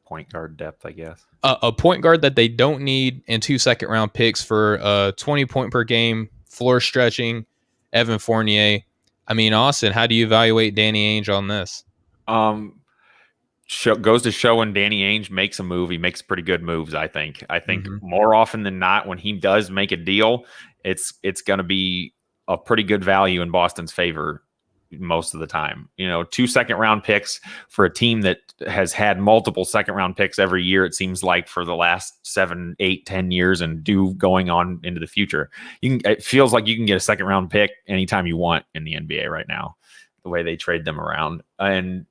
point guard depth, I guess. A point guard that they don't need, and 2 second-round picks for 20 point per game, floor stretching, Evan Fournier. I mean, Austin, how do you evaluate Danny Ainge on this? Goes to show when Danny Ainge makes a move, he makes pretty good moves, I think. More often than not, when he does make a deal, it's going to be a pretty good value in Boston's favor most of the time. 2 second-round picks for a team that has had multiple second-round picks every year, it seems like, for the last 7, 8, 10 years, and going on into the future. It feels like you can get a second-round pick anytime you want in the NBA right now, the way they trade them around. And,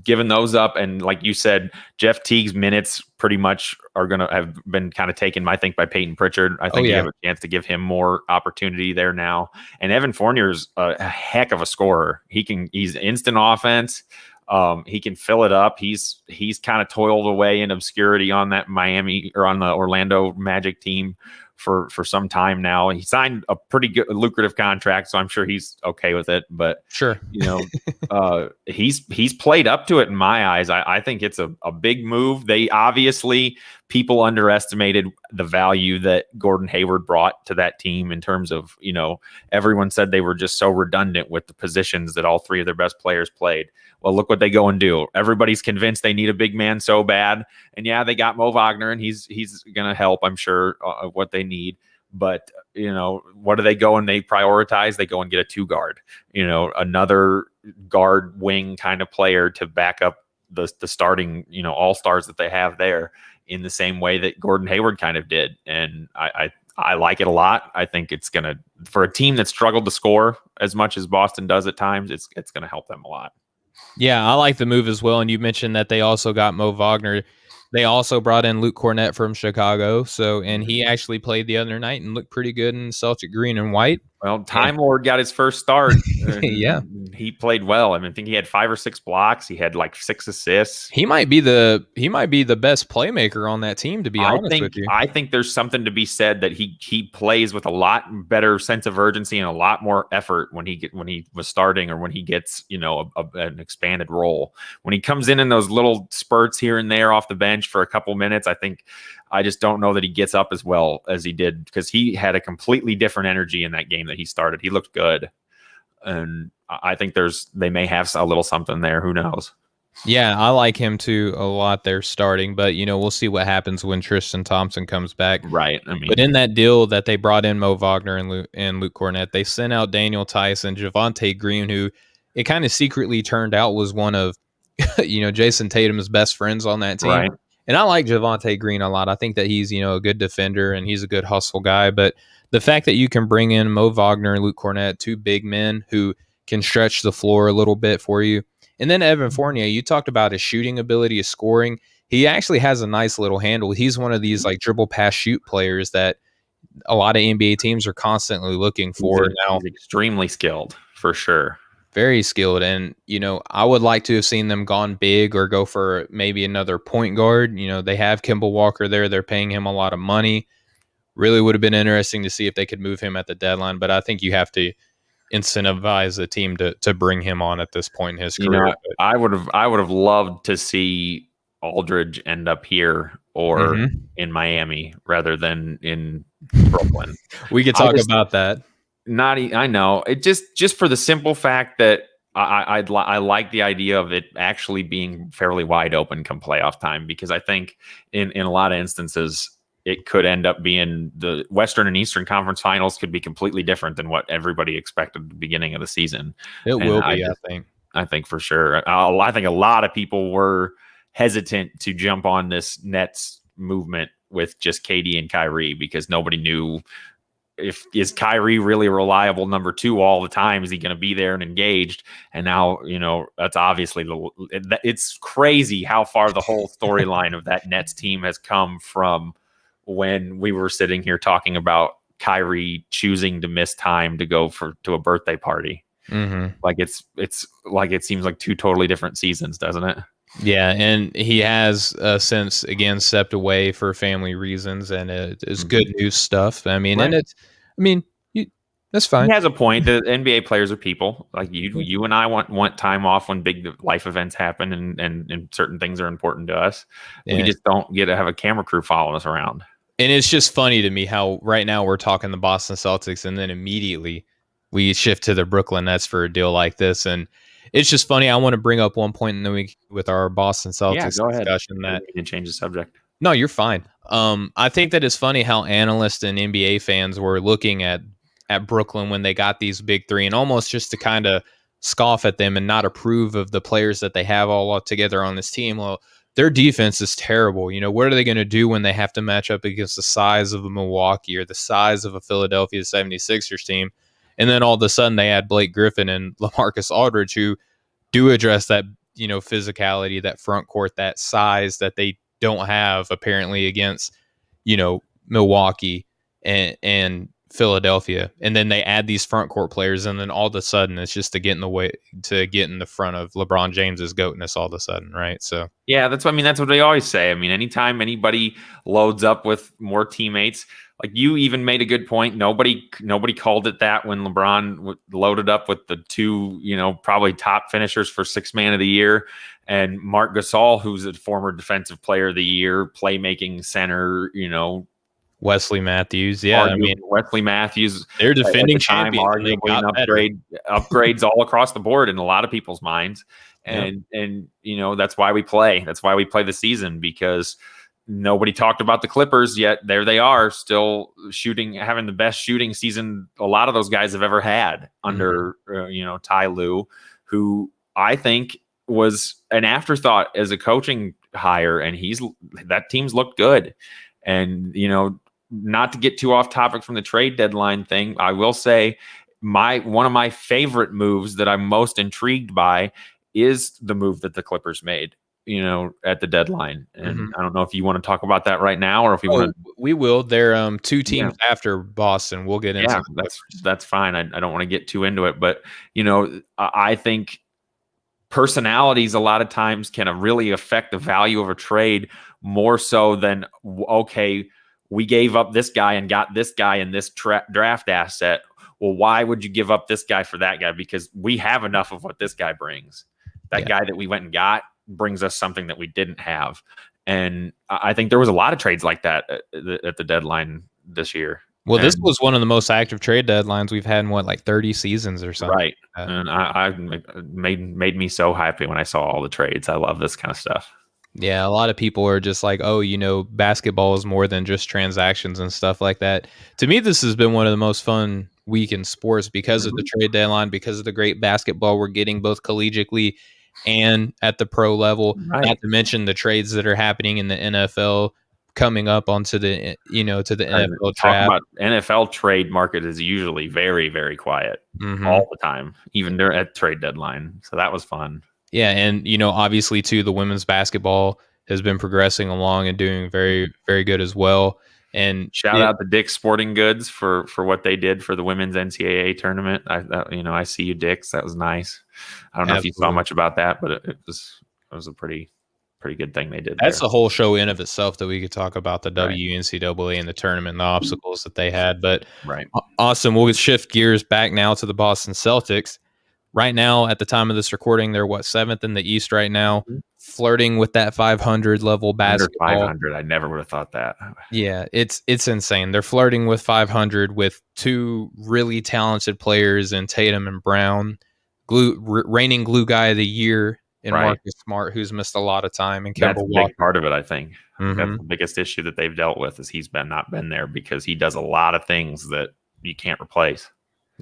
given those up, and like you said, Jeff Teague's minutes pretty much are going to have been kind of taken, I think, by Peyton Pritchard. I think you have a chance to give him more opportunity there now. And Evan Fournier's a heck of a scorer. He's instant offense. He can fill it up. He's kind of toiled away in obscurity on that Miami or on the Orlando Magic team for some time now. He signed a pretty good lucrative contract, so I'm sure he's okay with it. But sure, he's played up to it in my eyes. I think it's a big move. They obviously, people underestimated the value that Gordon Hayward brought to that team in terms of, everyone said they were just so redundant with the positions that all three of their best players played. Well, look what they go and do. Everybody's convinced they need a big man so bad. And yeah, they got Mo Wagner, and he's going to help, I'm sure, what they need. But, what do they go and they prioritize? They go and get a 2-guard, another guard wing kind of player to back up the starting, all-stars that they have there in the same way that Gordon Hayward kind of did. And I like it a lot. I think it's going to, for a team that struggled to score as much as Boston does at times, it's going to help them a lot. Yeah, I like the move as well. And you mentioned that they also got Mo Wagner. They also brought in Luke Cornett from Chicago. And he actually played the other night and looked pretty good in Celtic green and white. Well, Time Lord got his first start. Yeah. He played well. I think he had 5 or 6 blocks. He had like 6 assists. He might be the best playmaker on that team, to be honest with you. I think there's something to be said that he plays with a lot better sense of urgency and a lot more effort when he was starting, or when he gets, an expanded role. When he comes in those little spurts here and there off the bench for a couple minutes, I just don't know that he gets up as well as he did, because he had a completely different energy in that game that he started. He looked good. And I think they may have a little something there. Who knows? Yeah, I like him too a lot there starting, but we'll see what happens when Tristan Thompson comes back. Right. But in that deal that they brought in Mo Wagner and Luke Cornett, they sent out Daniel Tice and Javonte Green, who it kind of secretly turned out was one of Jason Tatum's best friends on that team. Right. And I like Javonte Green a lot. I think that he's, a good defender and he's a good hustle guy. But the fact that you can bring in Mo Wagner and Luke Cornett, 2 big men who can stretch the floor a little bit for you. And then Evan Fournier, you talked about his shooting ability, his scoring. He actually has a nice little handle. He's one of these like dribble pass shoot players that a lot of NBA teams are constantly looking for. He's extremely skilled, for sure. Very skilled. And, I would like to have seen them gone big or go for maybe another point guard. They have Kemba Walker there. They're paying him a lot of money. Really would have been interesting to see if they could move him at the deadline. But I think you have to incentivize the team to bring him on at this point in his career. I would have loved to see Aldridge end up here or in Miami rather than in Brooklyn. We could talk about that. I know it just for the simple fact that I like the idea of it actually being fairly wide open come playoff time, because I think in a lot of instances it could end up being the Western and Eastern Conference Finals could be completely different than what everybody expected at the beginning of the season. It will be, I think for sure. I think a lot of people were hesitant to jump on this Nets movement with just KD and Kyrie, because nobody knew is Kyrie really a reliable number 2 all the time? Is he going to be there and engaged? And now, that's obviously it's crazy how far the whole storyline of that Nets team has come from when we were sitting here talking about Kyrie choosing to miss time to go to a birthday party. Mm-hmm. Like it's like it seems like 2 totally different seasons, doesn't it? Yeah, and he has since again stepped away for family reasons, and it's good news stuff. I mean, right. And that's fine. He has a point. The NBA players are people like you and I want time off when big life events happen and certain things are important to us. We just don't get to have a camera crew following us around. And it's just funny to me how right now we're talking the Boston Celtics, and then immediately we shift to the Brooklyn Nets for a deal like this. And it's just funny. I want to bring up one point in the week with our Boston Celtics discussion that you can change the subject. No, you're fine. I think that it's funny how analysts and NBA fans were looking at Brooklyn when they got these big 3 and almost just to kind of scoff at them and not approve of the players that they have all together on this team. Well, their defense is terrible. What are they going to do when they have to match up against the size of a Milwaukee or the size of a Philadelphia 76ers team? And then all of a sudden they add Blake Griffin and LaMarcus Aldridge, who do address that physicality, that front court, that size that they don't have apparently against, Milwaukee and Philadelphia. And then they add these front court players, and then all of a sudden it's just to get in the front of LeBron James's goatness all of a sudden, right? So yeah, that's what they always say. I mean, anytime anybody loads up with more teammates, like you even made a good point. Nobody called it that when LeBron loaded up with the two, probably top finishers for Sixth Man of the Year, and Marc Gasol, who's a former Defensive Player of the Year, playmaking center, Wesley Matthews. Yeah, Wesley Matthews. They're defending champions. Arguably upgrades all across the board in a lot of people's minds. And that's why we play. That's why we play the season, because nobody talked about the Clippers yet. There they are, still having the best shooting season a lot of those guys have ever had under Ty Lue, who I think was an afterthought as a coaching hire, and that team's looked good. And not to get too off topic from the trade deadline thing, I will say one of my favorite moves that I'm most intrigued by is the move that the Clippers made, at the deadline. And I don't know if you want to talk about that right now, or if we will. They're two teams after Boston. We'll get into that's fine. I don't want to get too into it, but I think personalities a lot of times can really affect the value of a trade more so than, okay, we gave up this guy and got this guy in this draft asset. Well, why would you give up this guy for that guy? Because we have enough of what this guy brings. That guy that we went and got brings us something that we didn't have. And I think there was a lot of trades like that at the deadline this year. Well, this was one of the most active trade deadlines we've had in 30 seasons or something. Right. And I made me so happy when I saw all the trades. I love this kind of stuff. Yeah, a lot of people are just like, basketball is more than just transactions and stuff like that. To me, this has been one of the most fun week in sports because of the trade deadline, because of the great basketball we're getting both collegiately and at the pro level. Right. Not to mention the trades that are happening in the NFL coming up onto the to the NFL draft. NFL trade market is usually very, very quiet all the time, even during at trade deadline. So that was fun. Yeah, and obviously too, the women's basketball has been progressing along and doing very, very good as well. And shout out to Dick's Sporting Goods for what they did for the women's NCAA tournament. I see you, Dick's. That was nice. I don't know if you saw much about that, but it was a pretty good thing they did. That's a whole show in of itself that we could talk about the WNCAA and the tournament and the obstacles that they had. But awesome. We'll shift gears back now to the Boston Celtics. Right now, at the time of this recording, they're 7th in the East right now, flirting with that 500 level basketball. 500, I never would have thought that. Yeah, it's insane. They're flirting with 500 with two really talented players in Tatum and Brown, reigning glue guy of the year in Marcus Smart, who's missed a lot of time, and Kemba Walker. That's a big part of it, I think. That's the biggest issue that they've dealt with is he's not been there because he does a lot of things that you can't replace.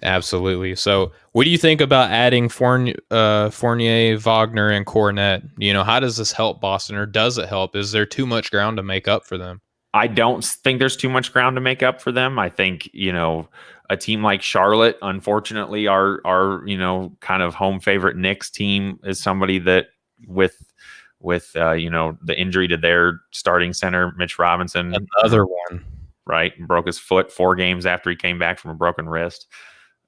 Absolutely. So what do you think about adding Fournier, Wagner, and Kornet? How does this help Boston, or does it help? Is there too much ground to make up for them? I don't think there's too much ground to make up for them. I think, a team like Charlotte, unfortunately, our kind of home favorite Knicks team is somebody that with the injury to their starting center, Mitch Robinson. Another one. Right. Broke his foot 4 games after he came back from a broken wrist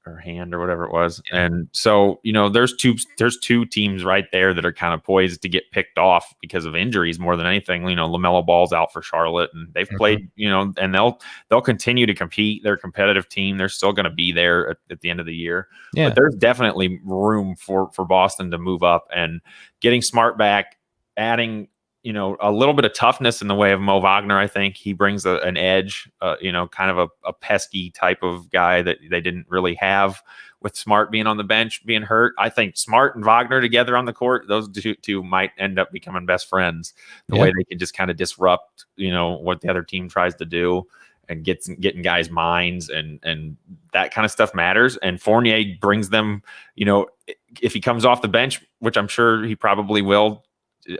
or hand or whatever it was. Yeah. And so, there's two teams right there that are kind of poised to get picked off because of injuries more than anything. LaMelo Ball's out for Charlotte, and they've played, and they'll continue to compete. They're a competitive team. They're still going to be there at the end of the year. Yeah. But there's definitely room for Boston to move up, and getting Smart back, adding, a little bit of toughness in the way of Mo Wagner. I think he brings an edge, kind of a pesky type of guy that they didn't really have with Smart being on the bench, being hurt. I think Smart and Wagner together on the court, those two might end up becoming best friends. The way they can just kind of disrupt, what the other team tries to do, and getting guys' minds and that kind of stuff matters. And Fournier brings them, if he comes off the bench, which I'm sure he probably will.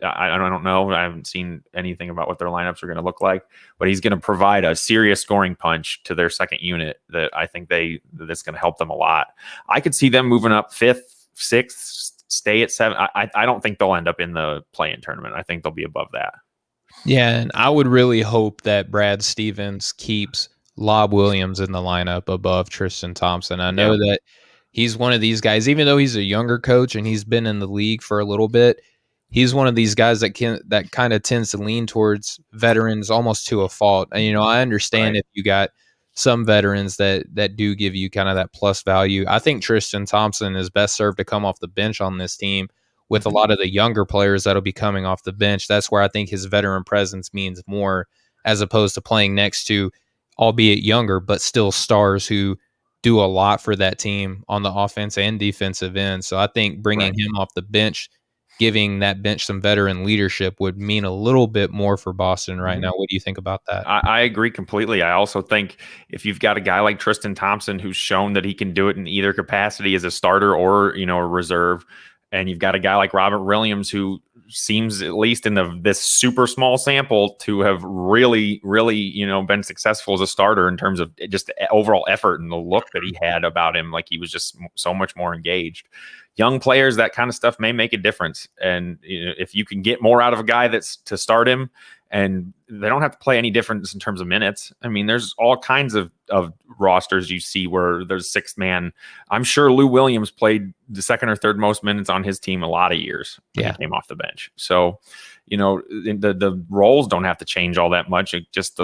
I don't know. I haven't seen anything about what their lineups are going to look like, but he's going to provide a serious scoring punch to their second unit that I think that's going to help them a lot. I could see them moving up 5th, 6th, stay at 7, I don't think they'll end up in the play-in tournament. I think they'll be above that. Yeah, and I would really hope that Brad Stevens keeps Lob Williams in the lineup above Tristan Thompson. I know that he's one of these guys, even though he's a younger coach and he's been in the league for a little bit, he's one of these guys that kind of tends to lean towards veterans almost to a fault. And, I understand if you got some veterans that do give you kind of that plus value. I think Tristan Thompson is best served to come off the bench on this team with a lot of the younger players that'll be coming off the bench. That's where I think his veteran presence means more, as opposed to playing next to, albeit younger, but still stars who do a lot for that team on the offense and defensive end. So I think bringing him off the bench, giving that bench some veteran leadership would mean a little bit more for Boston right now. What do you think about that? I agree completely. I also think if you've got a guy like Tristan Thompson who's shown that he can do it in either capacity as a starter or, a reserve, and you've got a guy like Robert Williams who seems, at least in this super small sample, to have really, really, been successful as a starter in terms of just overall effort and the look that he had about him. Like he was just so much more engaged. Young players, that kind of stuff may make a difference. And if you can get more out of a guy that's to start him, and they don't have to play any difference in terms of minutes. I mean, there's all kinds of rosters you see where there's sixth man. I'm sure Lou Williams played the second or third most minutes on his team a lot of years when he came off the bench. So, the roles don't have to change all that much. It just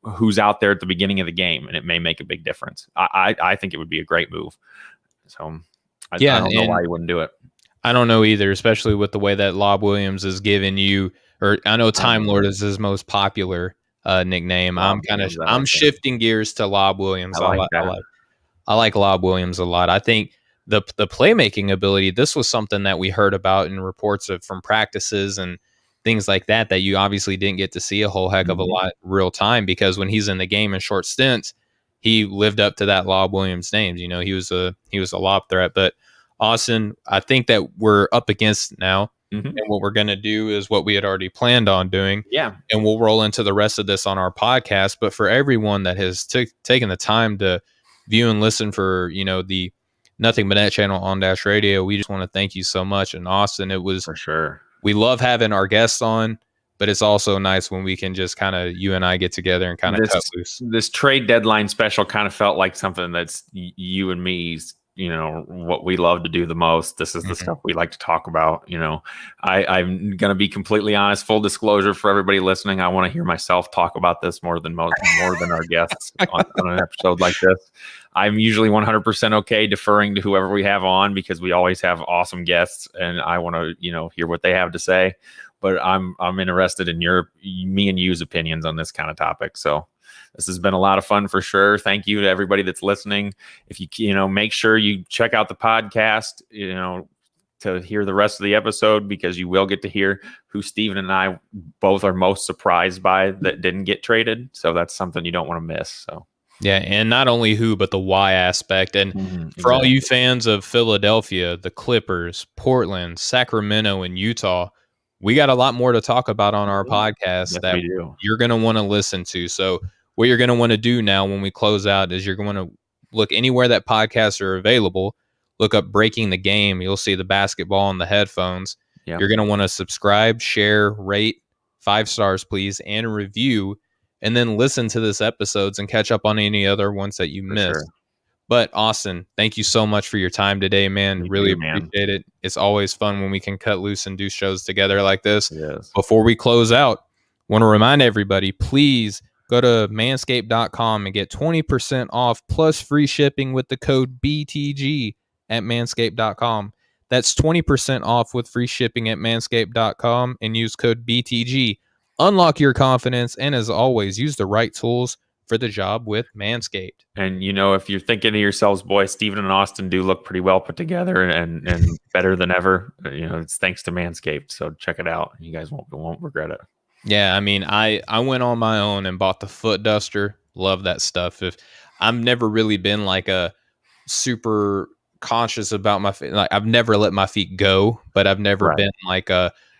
who's out there at the beginning of the game, and it may make a big difference. I think it would be a great move. So I don't know why you wouldn't do it. I don't know either, especially with the way that Lob Williams is giving you. Or I know Time Lord is his most popular nickname. I'm shifting gears to Lob Williams. I like Lob Williams a lot. I think the playmaking ability, this was something that we heard about in reports from practices and things like that you obviously didn't get to see a whole heck of a lot real time, because when he's in the game in short stints, he lived up to that Lob Williams name. He was a lob threat. But Austin, I think that we're up against now. And what we're going to do is what we had already planned on doing. Yeah. And we'll roll into the rest of this on our podcast. But for everyone that has taken the time to view and listen for, the Nothing But Net channel on Dash Radio, we just want to thank you so much. And Austin, it was for sure. We love having our guests on, but it's also nice when we can just kind of, you and I get together and kind of cut loose. This trade deadline special kind of felt like something that's you and me's, what we love to do the most. This is the stuff we like to talk about. I'm going to be completely honest, full disclosure for everybody listening. I want to hear myself talk about this more than our guests on an episode like this. I'm usually 100% okay deferring to whoever we have on, because we always have awesome guests and I want to, hear what they have to say, but I'm interested in me and you's opinions on this kind of topic. So this has been a lot of fun for sure. Thank you to everybody that's listening. If you make sure you check out the podcast, to hear the rest of the episode, because you will get to hear who Steven and I both are most surprised by that didn't get traded. So that's something you don't want to miss. So yeah, and not only who, but the why aspect. And for all you fans of Philadelphia, the Clippers, Portland, Sacramento, and Utah, we got a lot more to talk about on our podcast that you're going to want to listen to. So what you're going to want to do now when we close out is you're going to look anywhere that podcasts are available, look up Breaking the Game. You'll see the basketball and the headphones. Yep. You're going to want to subscribe, share, rate, 5 stars, please, and review, and then listen to this episodes and catch up on any other ones that you missed. Sure. But Austin, thank you so much for your time today, man. Really appreciate it. It's always fun when we can cut loose and do shows together like this. Yes. Before we close out, want to remind everybody, please go to manscaped.com and get 20% off plus free shipping with the code BTG at manscaped.com. That's 20% off with free shipping at manscaped.com and use code BTG. Unlock your confidence, and as always, use the right tools for the job with Manscaped. And if you're thinking to yourselves, boy, Steven and Austin do look pretty well put together and better than ever, it's thanks to Manscaped. So check it out. You guys won't regret it. Yeah, I mean, I went on my own and bought the foot duster. Love that stuff. I've never really been like a super conscious about my feet. Like I've never let my feet go, but I've never been like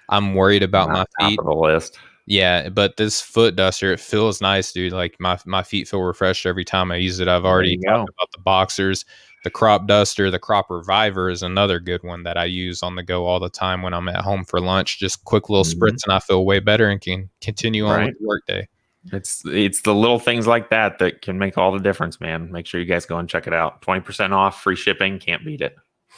I'm worried about my feet. Top of the list. Yeah, but this foot duster, it feels nice, dude. Like my feet feel refreshed every time I use it. I've already talked about the boxers. The Crop Duster, the Crop Reviver is another good one that I use on the go all the time when I'm at home for lunch. Just quick little spritz, and I feel way better and can continue on with the workday. It's the little things like that that can make all the difference, man. Make sure you guys go and check it out. 20% off, free shipping, can't beat it.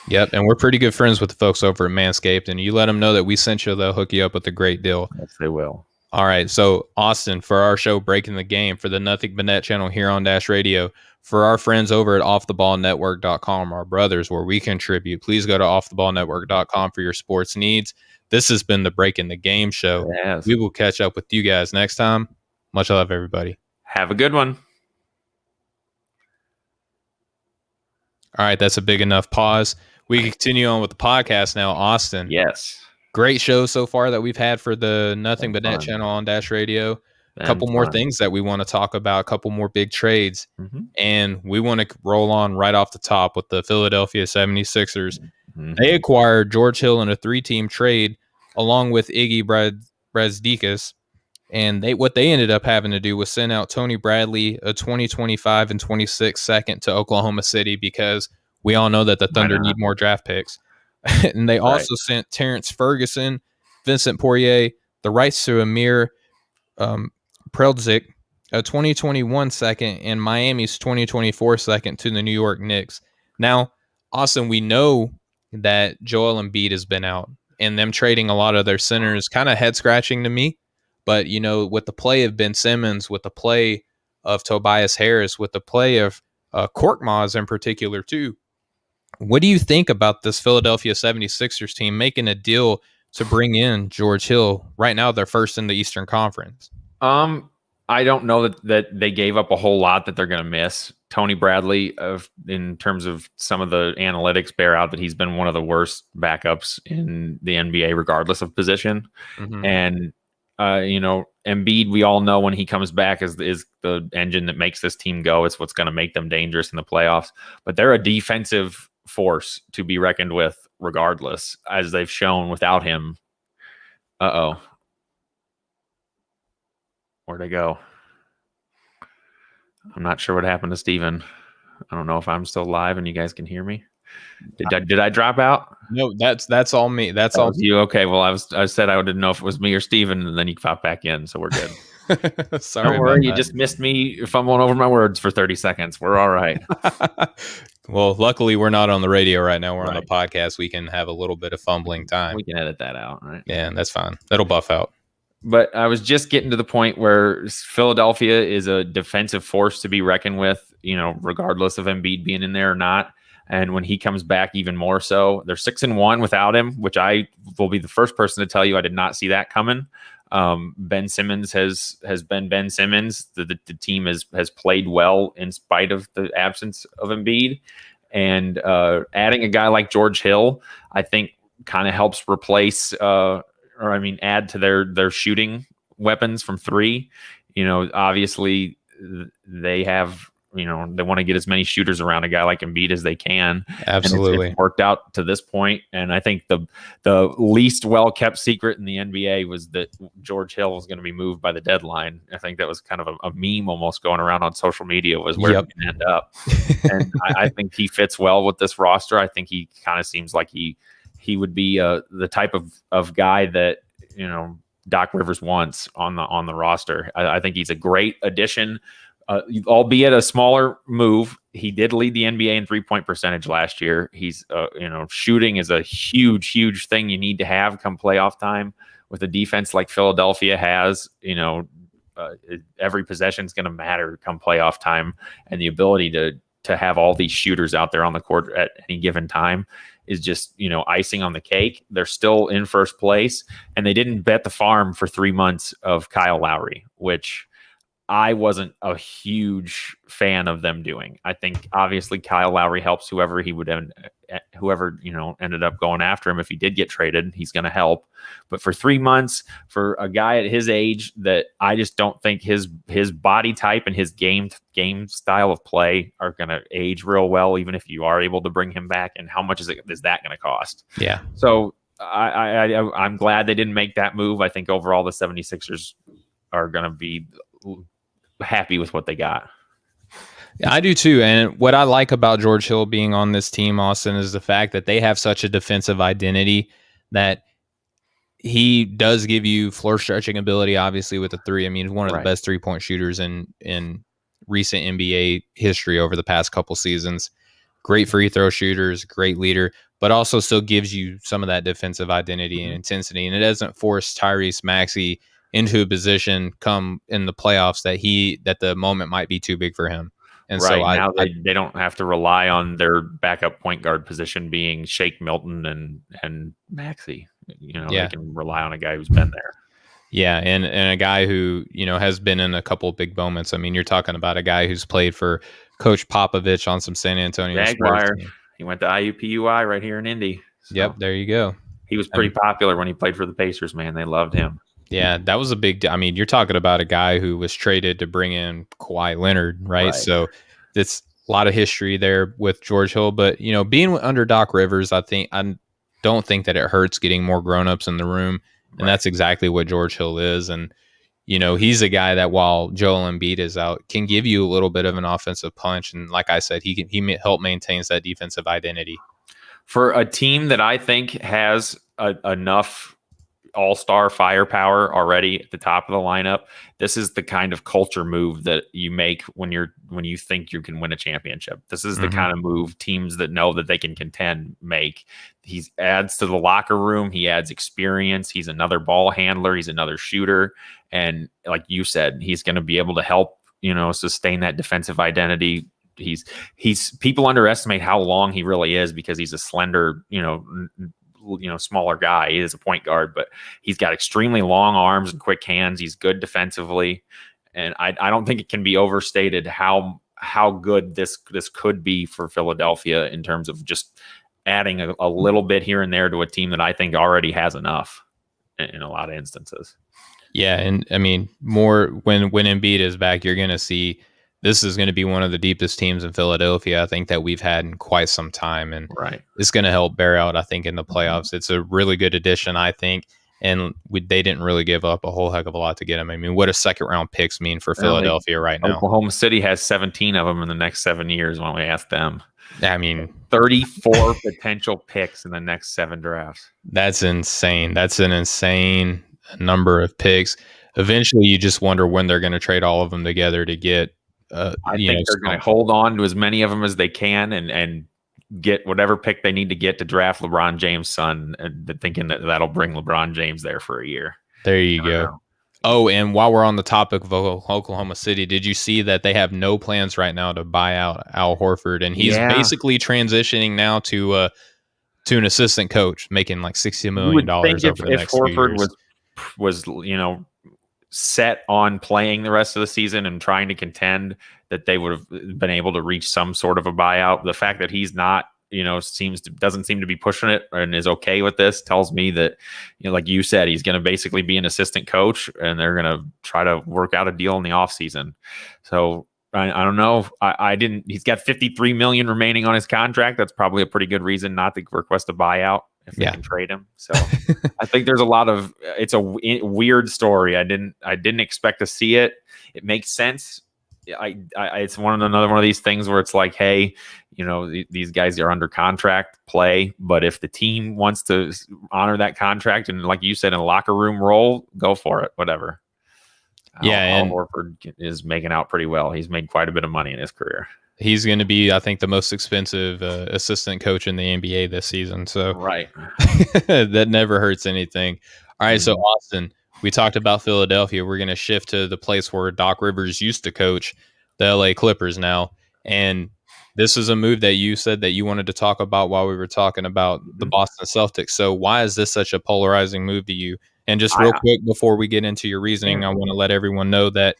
Yep, and we're pretty good friends with the folks over at Manscaped, and you let them know that we sent you, they'll hook you up with a great deal. Yes, they will. All right, so Austin, for our show Breaking the Game, for the Nothing But Net channel here on Dash Radio, for our friends over at offtheballnetwork.com, our brothers, where we contribute, please go to offtheballnetwork.com for your sports needs. This has been the Breaking the Game show. Yes. We will catch up with you guys next time. Much love, everybody. Have a good one. All right, that's a big enough pause. We can continue on with the podcast now. Austin. Yes. Great show so far that we've had for the Nothing But Net channel on Dash Radio. A couple more things that we want to talk about, a couple more big trades. And we want to roll on right off the top with the Philadelphia 76ers. They acquired George Hill in a 3-team trade along with Iggy Brazdeikis. And what they ended up having to do was send out Tony Bradley, a 2025 and 26 second to Oklahoma City because we all know that the Thunder need more draft picks. And they also sent Terrence Ferguson, Vincent Poirier, the rights to Amir Preldzik, a 2021 second, and Miami's 2024 second to the New York Knicks. Now, Austin, we know that Joel Embiid has been out, and them trading a lot of their centers kind of head-scratching to me. But, you know, with the play of Ben Simmons, with the play of Tobias Harris, with the play of Korkmaz in particular, too, what do you think about this Philadelphia 76ers team making a deal to bring in George Hill? Right now, they're first in the Eastern Conference. I don't know that they gave up a whole lot that they're going to miss. Tony Bradley, in terms of some of the analytics, bear out that he's been one of the worst backups in the NBA, regardless of position. And you know, Embiid, we all know when he comes back is the engine that makes this team go. It's what's going to make them dangerous in the playoffs. But they're a defensive force to be reckoned with, regardless, as they've shown without him. Where'd I go? I'm not sure what happened to Steven. I don't know if I'm still live and you guys can hear me. Did I drop out? No, that's all me. That's all you. Okay. Well, I said I didn't know if it was me or Steven, and then you popped back in, so we're good. Sorry. Don't worry, you just missed me fumbling over my words for 30 seconds. We're all right. Well, luckily we're not on the radio right now. We're on the podcast. We can have a little bit of fumbling time. We can edit that out, right? Yeah, that's fine. That'll buff out. But I was just getting to the point where Philadelphia is a defensive force to be reckoned with, you know, regardless of Embiid being in there or not. And when he comes back, even more so. They're 6-1 without him, which I will be the first person to tell you I did not see that coming. Ben Simmons has been Ben Simmons. The team has played well in spite of the absence of Embiid. And adding a guy like George Hill, I think, kind of helps replace add to their shooting weapons from three. You know, obviously they have, you know, they want to get as many shooters around a guy like Embiid as they can. Absolutely. It's worked out to this point. And I think the least well-kept secret in the NBA was that George Hill was going to be moved by the deadline. I think that was kind of a meme almost going around on social media, was where he can end up. And I think he fits well with this roster. I think he kind of seems like he would be the type of guy that, you know, Doc Rivers wants on the roster. I think he's a great addition. Albeit a smaller move. He did lead the NBA in 3-point percentage last year. He's, shooting is a huge, huge thing you need to have come playoff time with a defense like Philadelphia has. You know, every possession is going to matter come playoff time, and the ability to have all these shooters out there on the court at any given time is just, you know, icing on the cake. They're still in first place, and they didn't bet the farm for 3 months of Kyle Lowry, which I wasn't a huge fan of them doing. I think obviously Kyle Lowry helps whoever ended up going after him. If he did get traded, he's going to help. But for 3 months, for a guy at his age, that I just don't think his body type and his game style of play are going to age real well, even if you are able to bring him back. And how much is that going to cost? Yeah. So I'm glad they didn't make that move. I think overall the 76ers are going to be happy with what they got. I do too. And what I like about George Hill being on this team, Austin, is the fact that they have such a defensive identity that he does give you floor stretching ability, obviously, with the three. I mean, he's one of the best 3-point shooters in recent NBA history over the past couple seasons. Great free throw shooters, great leader, but also still gives you some of that defensive identity and intensity. And it doesn't force Tyrese Maxey into a position come in the playoffs that the moment might be too big for him. And so now they don't have to rely on their backup point guard position being Shake Milton and Maxey. They can rely on a guy who's been there. Yeah, and a guy who, has been in a couple of big moments. I mean, you're talking about a guy who's played for Coach Popovich on some San Antonio Jaguar. He went to IUPUI right here in Indy. So yep, there you go. He was pretty popular when he played for the Pacers, man. They loved him. Yeah, that was a big – I mean, you're talking about a guy who was traded to bring in Kawhi Leonard, right? So it's a lot of history there with George Hill. But, being under Doc Rivers, I don't think that it hurts getting more grown-ups in the room. And that's exactly what George Hill is. And, he's a guy that while Joel Embiid is out, can give you a little bit of an offensive punch. And like I said, he help maintains that defensive identity. For a team that I think has enough all-star firepower already at the top of the lineup, this is the kind of culture move that you make when you think you can win a championship. This is the kind of move teams that know that they can contend make. He adds to the locker room. He adds experience. He's another ball handler. He's another shooter. And like you said, he's going to be able to help, sustain that defensive identity. He's people underestimate how long he really is because he's a slender, smaller guy. He is a point guard, but he's got extremely long arms and quick hands. He's good defensively. And I don't think it can be overstated how good this could be for Philadelphia in terms of just adding a little bit here and there to a team that I think already has enough in a lot of instances. Yeah, and I mean, more when Embiid is back, you're going to see this is going to be one of the deepest teams in Philadelphia, I think, that we've had in quite some time. And it's going to help bear out, I think, in the playoffs. It's a really good addition, I think. And they didn't really give up a whole heck of a lot to get him. I mean, what does second-round picks mean for Philadelphia right now? Oklahoma City has 17 of them in the next 7 years when we ask them. I mean, 34 potential picks in the next 7 drafts. That's insane. That's an insane number of picks. Eventually, you just wonder when they're going to trade all of them together to get I think they're going to hold on to as many of them as they can and get whatever pick they need to get to draft LeBron James' son, and thinking that that'll bring LeBron James there for a year. There you go. Know. Oh, and while we're on the topic of Oklahoma City, did you see that they have no plans right now to buy out Al Horford? And he's basically transitioning now to an assistant coach, making like $60 million over the next few years. Was set on playing the rest of the season and trying to contend, that they would have been able to reach some sort of a buyout. The fact that he's not, doesn't seem to be pushing it and is okay with this tells me that, like you said, he's going to basically be an assistant coach and they're going to try to work out a deal in the offseason. So I don't know. He's got $53 million remaining on his contract. That's probably a pretty good reason not to request a buyout if they can trade him. So I think there's it's a weird story. I didn't expect to see it. It makes sense. It's another one of these things where it's like, hey, these guys are under contract, play. But if the team wants to honor that contract and, like you said, in a locker room role, go for it, whatever. Al Horford is making out pretty well. He's made quite a bit of money in his career. He's going to be, I think, the most expensive assistant coach in the NBA this season. So that never hurts anything. All right, so Austin, we talked about Philadelphia. We're going to shift to the place where Doc Rivers used to coach, the LA Clippers now. And this is a move that you said that you wanted to talk about while we were talking about the Boston Celtics. So why is this such a polarizing move to you? And just real quick, before we get into your reasoning, I want to let everyone know that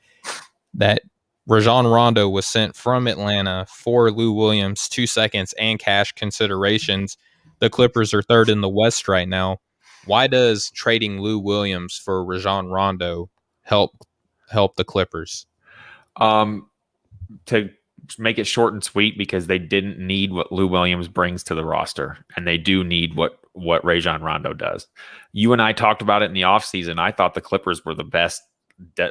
Rajon Rondo was sent from Atlanta for Lou Williams, 2 seconds, and cash considerations. The Clippers are third in the West right now. Why does trading Lou Williams for Rajon Rondo help the Clippers? To make it short and sweet, because they didn't need what Lou Williams brings to the roster, and they do need what Rajon Rondo does. You and I talked about it in the offseason. I thought the Clippers were the best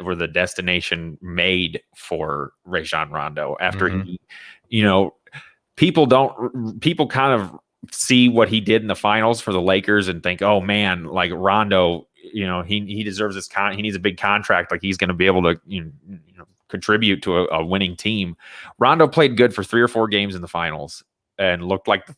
were the destination made for Rajon Rondo after he, you know, people kind of see what he did in the finals for the Lakers and think, oh man, like Rondo, you know, he deserves this he needs a big contract. Like he's going to be able to, you know, contribute to a winning team. Rondo played good for 3 or 4 games in the finals and looked like the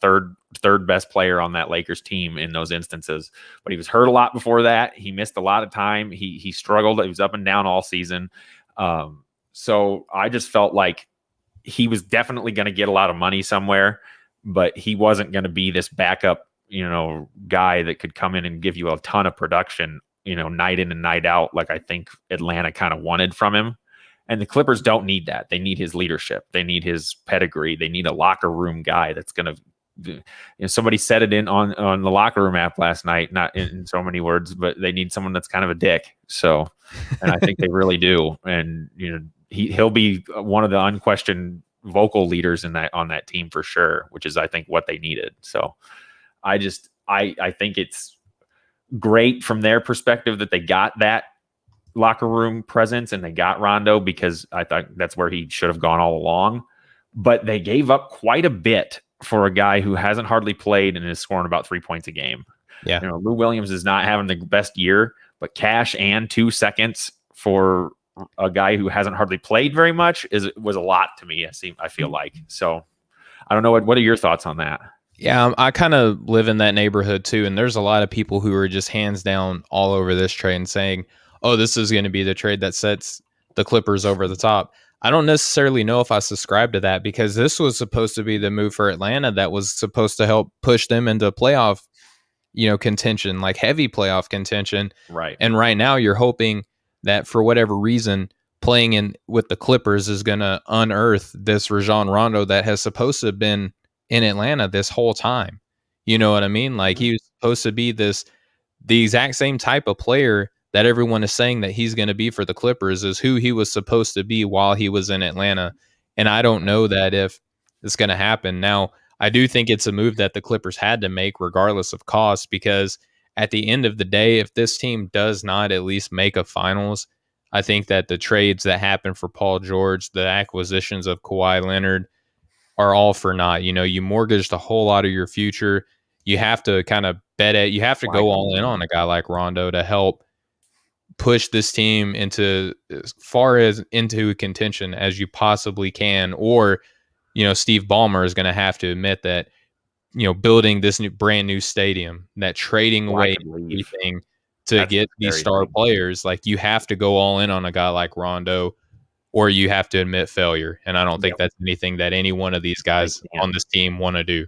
third best player on that Lakers team in those instances. But he was hurt a lot before that. He missed a lot of time. He struggled. He was up and down all season. So I just felt like he was definitely going to get a lot of money somewhere, but he wasn't going to be this backup, you know, guy that could come in and give you a ton of production, you know, night in and night out, like I think Atlanta kind of wanted from him. And the Clippers don't need that. They need his leadership. They need his pedigree. They need a locker room guy that's going to, you know, somebody said it on the locker room app last night, not in so many words, but they need someone that's kind of a dick. So, and I think they really do. And, you know, he'll be one of the unquestioned vocal leaders on that team for sure, which is, I think, what they needed. So I think it's great from their perspective that they got that locker room presence and they got Rondo, because I thought that's where he should have gone all along. But they gave up quite a bit for a guy who hasn't hardly played and is scoring about 3 points a game. Yeah. You know, Lou Williams is not having the best year, but cash and 2 seconds for a guy who hasn't hardly played very much was a lot to me. I feel like. So I don't know. What are your thoughts on that? Yeah, I kind of live in that neighborhood too. And there's a lot of people who are just hands down all over this trade and saying, oh, this is going to be the trade that sets the Clippers over the top. I don't necessarily know if I subscribe to that, because this was supposed to be the move for Atlanta that was supposed to help push them into playoff, you know, contention, like heavy playoff contention. Right. And right now you're hoping that for whatever reason, playing in with the Clippers is going to unearth this Rajon Rondo that has supposed to have been in Atlanta this whole time. You know what I mean? Like he was supposed to be the exact same type of player that everyone is saying that he's going to be for the Clippers is who he was supposed to be while he was in Atlanta. And I don't know that if it's going to happen. Now, I do think it's a move that the Clippers had to make regardless of cost, because at the end of the day, if this team does not at least make a finals, I think that the trades that happen for Paul George, the acquisitions of Kawhi Leonard, are all for naught. You know, you mortgaged a whole lot of your future. You have to kind of you have to go all in on a guy like Rondo to help push this team into as far as into contention as you possibly can. Or, you know, Steve Ballmer is going to have to admit that, you know, building this brand new stadium, that trading away everything to get these star players, like you have to go all in on a guy like Rondo, or you have to admit failure. And I don't think that's anything that any one of these guys on this team want to do.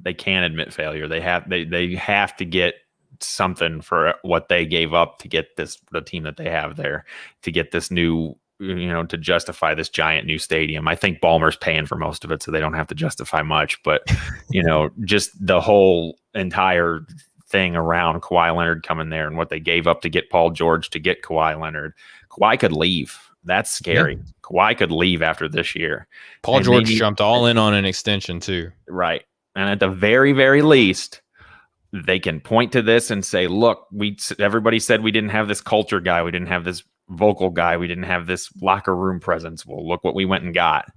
They can't admit failure. They have to get something for what they gave up to get the team that they have there, to get this new, you know, to justify this giant new stadium. I think Ballmer's paying for most of it, so they don't have to justify much. But, you know, just the whole entire thing around Kawhi Leonard coming there and what they gave up to get Paul George to get Kawhi Leonard. Kawhi could leave. That's scary. Yeah. Kawhi could leave after this year. Paul George jumped all in on an extension too. Right. And at the very, very least, they can point to this and say, look, everybody said we didn't have this culture guy. We didn't have this vocal guy. We didn't have this locker room presence. Well, look what we went and got.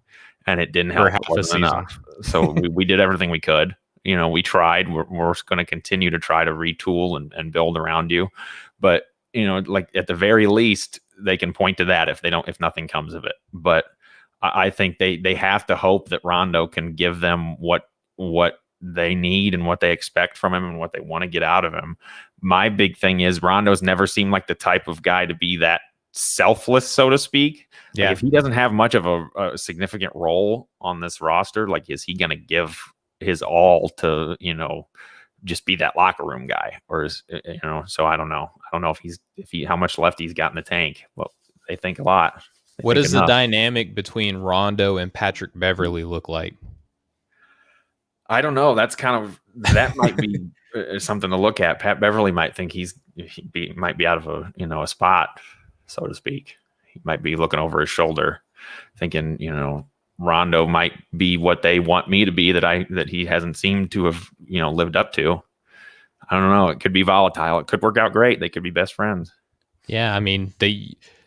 And it didn't help. Half a season. Enough. So we did everything we could. You know, we tried. We're going to continue to try to retool and build around you. But, you know, like at the very least, they can point to that if nothing comes of it. But I think they have to hope that Rondo can give them what they need and what they expect from him and what they want to get out of him. My big thing is Rondo's never seemed like the type of guy to be that selfless, so to speak. Yeah. Like if he doesn't have much of a significant role on this roster, like, is he going to give his all to, you know, just be that locker room guy? Or is, you know, so I don't know. I don't know how much left he's got in the tank. Well, they think a lot. What does the dynamic between Rondo and Patrick Beverley look like? I don't know. That might be something to look at. Pat Beverley might think he might be out of a spot, so to speak. He might be looking over his shoulder, thinking, you know, Rondo might be what they want me to be that he hasn't seemed to have, you know, lived up to. I don't know. It could be volatile. It could work out great. They could be best friends. Yeah, I mean,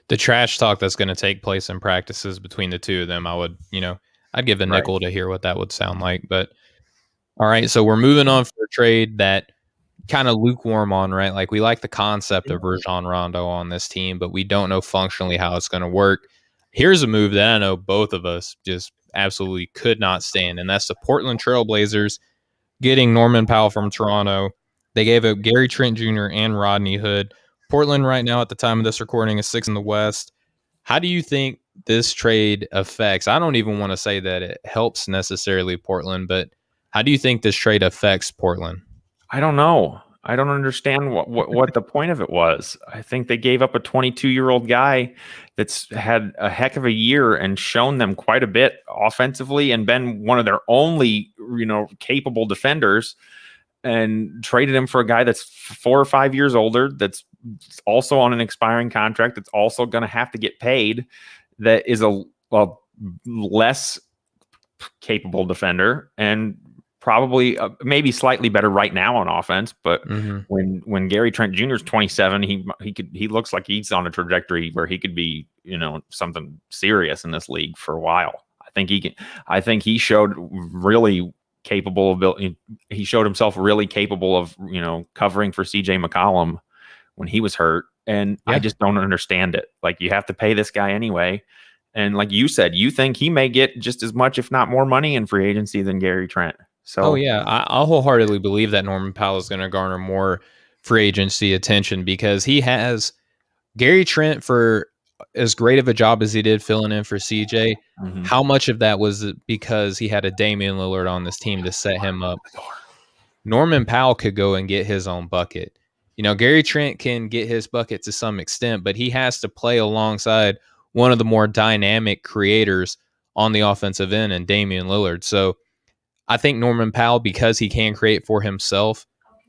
the trash talk that's going to take place in practices between the two of them, I would, I'd give a nickel to hear what that would sound like. But all right, so we're moving on for a trade that kind of lukewarm on, right? Like we like the concept of Rajon Rondo on this team, but we don't know functionally how it's going to work. Here's a move that I know both of us just absolutely could not stand, and that's the Portland Trail Blazers getting Norman Powell from Toronto. They gave up Gary Trent Jr. and Rodney Hood. Portland right now at the time of this recording is 6th in the West. How do you think this trade affects? I don't even want to say that it helps necessarily Portland, but how do you think this trade affects Portland? I don't know. I don't understand what the point of it was. I think they gave up a 22-year-old guy that's had a heck of a year and shown them quite a bit offensively and been one of their only, capable defenders, and traded him for a guy that's 4 or 5 years older, that's also on an expiring contract, that's also going to have to get paid, that is a less capable defender and probably maybe slightly better right now on offense, but when Gary Trent Jr. is 27, he looks like he's on a trajectory where he could be, something serious in this league for a while. I think he showed really capable of, he showed himself really capable of, covering for CJ McCollum when he was hurt. And I just don't understand it. Like, you have to pay this guy anyway. And like you said, you think he may get just as much, if not more money in free agency than Gary Trent. So, I'll wholeheartedly believe that Norman Powell is going to garner more free agency attention because he has Gary Trent, for as great of a job as he did filling in for CJ. How much of that was because he had a Damian Lillard on this team to set him up? Norman Powell could go and get his own bucket. Gary Trent can get his bucket to some extent, but he has to play alongside one of the more dynamic creators on the offensive end and Damian Lillard. So I think Norman Powell, because he can create for himself,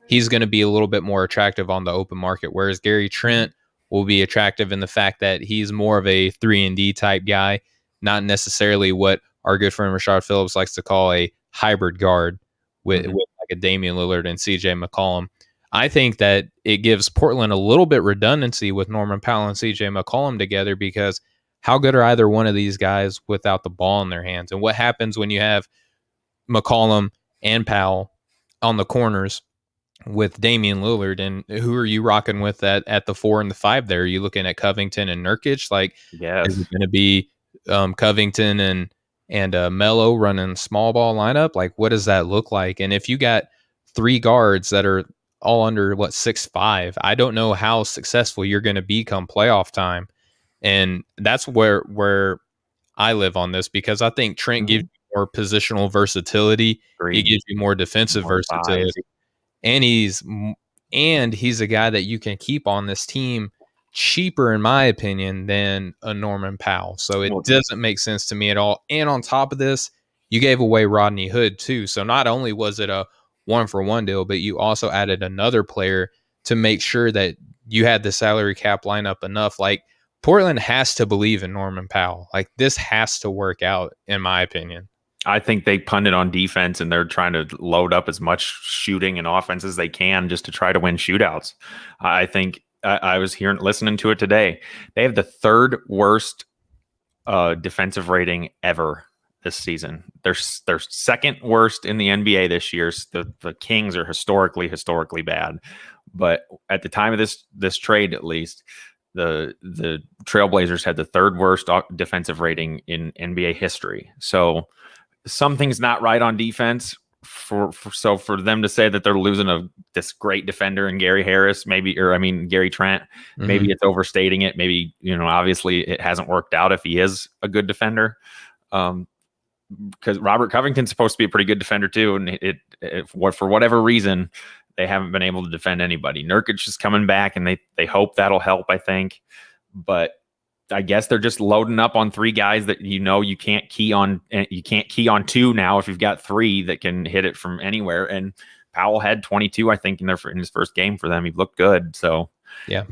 he's going to be a little bit more attractive on the open market, whereas Gary Trent will be attractive in the fact that he's more of a 3-and-D type guy, not necessarily what our good friend Rashad Phillips likes to call a hybrid guard with like a Damian Lillard and CJ McCollum. I think that it gives Portland a little bit redundancy with Norman Powell and CJ McCollum together, because how good are either one of these guys without the ball in their hands? And what happens when you have McCollum and Powell on the corners with Damian Lillard, and who are you rocking with at the 4 and the 5 there? Are you looking at Covington and Nurkic? Like, is it going to be Covington and Melo running small ball lineup? Like, what does that look like? And if you got 3 guards that are all under 6'5", I don't know how successful you're going to be come playoff time. And that's where I live on this, because I think Trent gives you more positional versatility. He gives you more defensive versatility. Size. And he's a guy that you can keep on this team cheaper, in my opinion, than a Norman Powell. So it doesn't make sense to me at all. And on top of this, you gave away Rodney Hood too. So not only was it a 1-for-1 deal, but you also added another player to make sure that you had the salary cap lineup enough. Like, Portland has to believe in Norman Powell. Like, this has to work out, in my opinion. I think they punted on defense, and they're trying to load up as much shooting and offense as they can just to try to win shootouts. I think I was listening to it today. They have the 3rd worst defensive rating ever this season. They're 2nd worst in the NBA this year. The Kings are historically bad, but at the time of this trade, at least, the Trailblazers had the 3rd worst defensive rating in NBA history. So something's not right on defense for them to say that they're losing this great defender in Gary Harris, Gary Trent, maybe it's overstating it. Maybe, obviously it hasn't worked out if he is a good defender. Because Robert Covington's supposed to be a pretty good defender too. And for whatever reason, they haven't been able to defend anybody. Nurkic is coming back, and they hope that'll help, I think. But I guess they're just loading up on 3 guys that you can't key on. You can't key on 2 now if you've got 3 that can hit it from anywhere. And Powell had 22, I think, in his first game for them. He looked good. So yeah,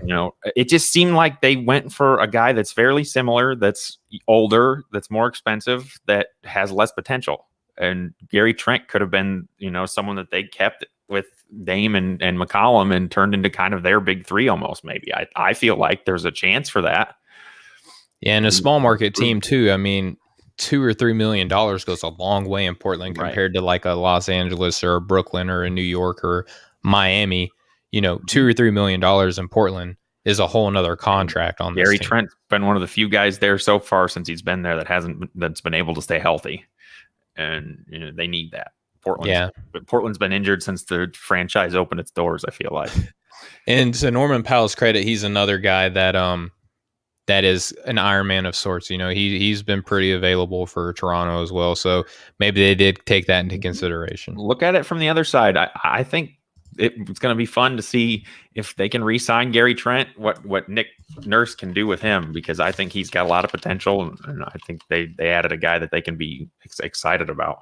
it just seemed like they went for a guy that's fairly similar, that's older, that's more expensive, that has less potential. And Gary Trent could have been, someone that they kept with Dame and McCollum and turned into kind of their big 3 almost. Maybe I feel like there's a chance for that. Yeah, and a small market team too. I mean, $2 or $3 million goes a long way in Portland compared to like a Los Angeles or a Brooklyn or a New York or Miami. You know, $2 or $3 million in Portland is a whole nother contract on this Gary team. Trent's been one of the few guys there so far since he's been there that's been able to stay healthy, and you know they need that. Portland's been injured since the franchise opened its doors, I feel like. And to Norman Powell's credit, he's another guy that is an Iron Man of sorts. You know, he's been pretty available for Toronto as well. So maybe they did take that into consideration. Look at it from the other side. I think it's going to be fun to see if they can re-sign Gary Trent, what Nick Nurse can do with him, because I think he's got a lot of potential, and I think they added a guy that they can be excited about.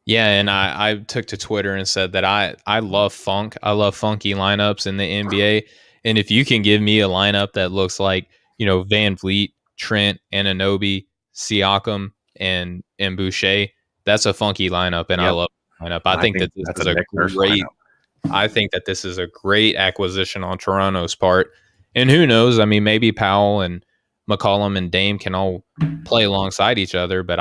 Yeah, and I took to Twitter and said that I love funk. I love funky lineups in the NBA. And if you can give me a lineup that looks like, you know, Van Vliet, Trent, Anunoby, Siakam, and Boucher, that's a funky lineup, and I love the lineup. I think that this is a great. I think that this is a great acquisition on Toronto's part. And who knows? I mean, maybe Powell and McCollum and Dame can all play alongside each other, but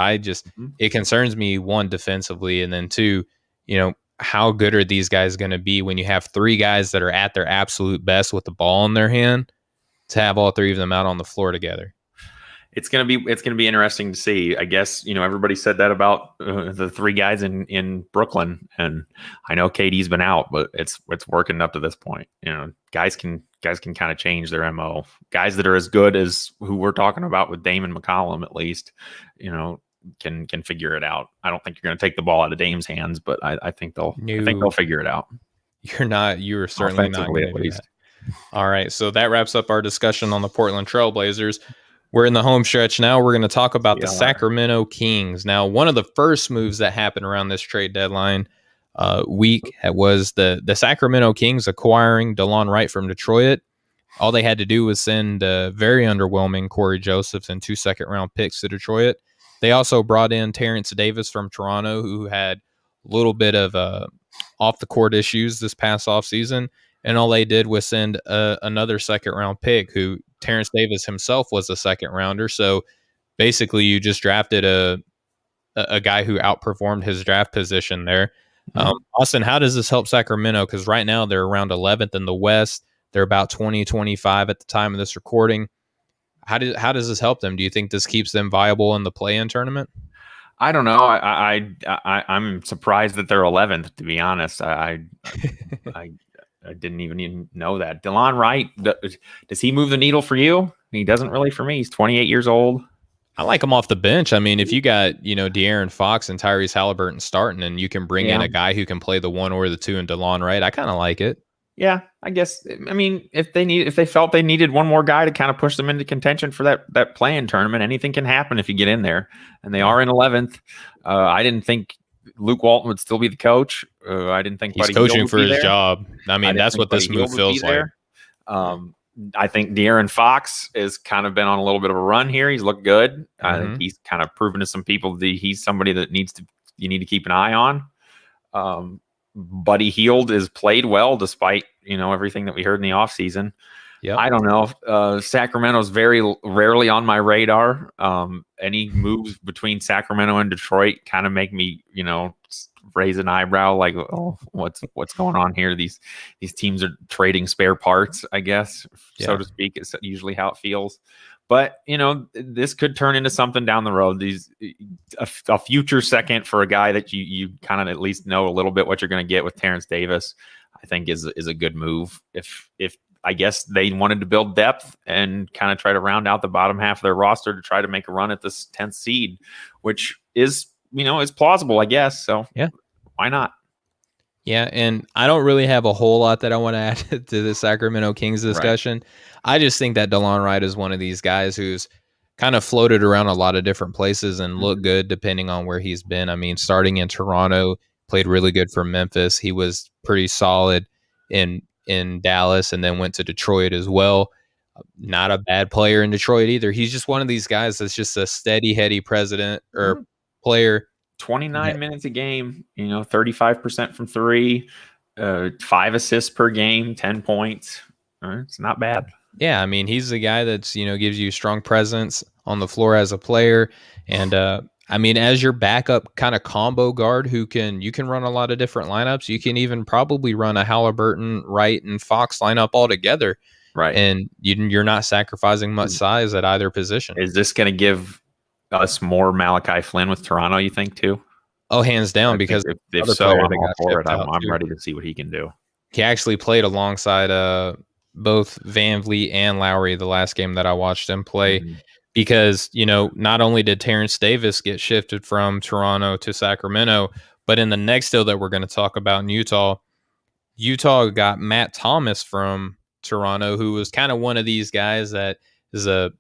it concerns me, one, defensively, and then two, you know, how good are these guys going to be when you have three guys that are at their absolute best with the ball in their hand, to have all three of them out on the floor together? It's gonna be interesting to see. I guess, you know, everybody said that about the three guys in Brooklyn, and I know KD's been out, but it's working up to this point. You know, guys can kind of change their MO. Guys that are as good as who we're talking about with Dame and McCollum, at least, you know, can figure it out. I don't think you're going to take the ball out of Dame's hands, but I think they'll figure it out. You're certainly not going to do that. All right, so that wraps up our discussion on the Portland Trailblazers. We're in the home stretch now. We're going to talk about the Sacramento Kings. Now, one of the first moves that happened around this trade deadline week was the Sacramento Kings acquiring DeLon Wright from Detroit. All they had to do was send very underwhelming Corey Josephs and 2 second-round picks to Detroit. They also brought in Terrence Davis from Toronto, who had a little bit of off-the-court issues this past offseason. And all they did was send another second-round pick, who Terrence Davis himself was a second-rounder. So basically you just drafted a guy who outperformed his draft position there. Austin, how does this help Sacramento? Because right now they're around 11th in the West. They're about 20-25 at the time of this recording. How does this help them? Do you think this keeps them viable in the play-in tournament? I don't know. I'm surprised that they're 11th, to be honest. I didn't even know that. DeLon Wright, does he move the needle for you? He doesn't really for me. He's 28 years old. I like him off the bench. I mean, if you got, you know, De'Aaron Fox and Tyrese Halliburton starting, and you can bring in a guy who can play the 1 or the 2 and DeLon Wright, I kind of like it. Yeah, I guess. I mean, if they felt they needed one more guy to kind of push them into contention for that play-in tournament, anything can happen if you get in there. And they are in 11th. I didn't think Luke Walton would still be the coach. I didn't think he's coaching for his job. I mean, that's what this move feels like. I think De'Aaron Fox has kind of been on a little bit of a run here. He's looked good. I think he's kind of proven to some people that he's somebody that you need to keep an eye on. Buddy Hield is played well despite, you know, everything that we heard in the offseason. Yep. I don't know. Sacramento's very rarely on my radar. Any moves between Sacramento and Detroit kind of make me, you know, raise an eyebrow, like, oh, what's going on here? These teams are trading spare parts, I guess, so to speak. It's usually how it feels. But, you know, this could turn into something down the road. A future second for a guy that you kind of at least know a little bit what you're going to get with Terrence Davis, I think is a good move. If I guess they wanted to build depth and kind of try to round out the bottom half of their roster to try to make a run at this 10th seed, which is, you know, is plausible, I guess. So yeah, why not? Yeah, and I don't really have a whole lot that I want to add to the Sacramento Kings discussion. Right. I just think that DeLon Wright is one of these guys who's kind of floated around a lot of different places and looked good depending on where he's been. I mean, starting in Toronto, played really good for Memphis. He was pretty solid in Dallas, and then went to Detroit as well. Not a bad player in Detroit either. He's just one of these guys that's just a steady, heady player. 29 minutes a game, you know, 35% from 3, 5 assists per game, 10 points. It's not bad. Yeah, I mean, he's the guy that's, gives you strong presence on the floor as a player. And I mean, as your backup kind of combo guard you can run a lot of different lineups. You can even probably run a Halliburton, Wright, and Fox lineup all together. Right. And you're not sacrificing much size at either position. Is this going to give us more Malachi Flynn with Toronto, you think, too? Oh, hands down, because if so, I'm all for it. I'm ready to see what he can do. He actually played alongside both VanVleet and Lowry the last game that I watched him play, because, not only did Terrence Davis get shifted from Toronto to Sacramento, but in the next deal that we're going to talk about in Utah got Matt Thomas from Toronto, who was kind of one of these guys that is a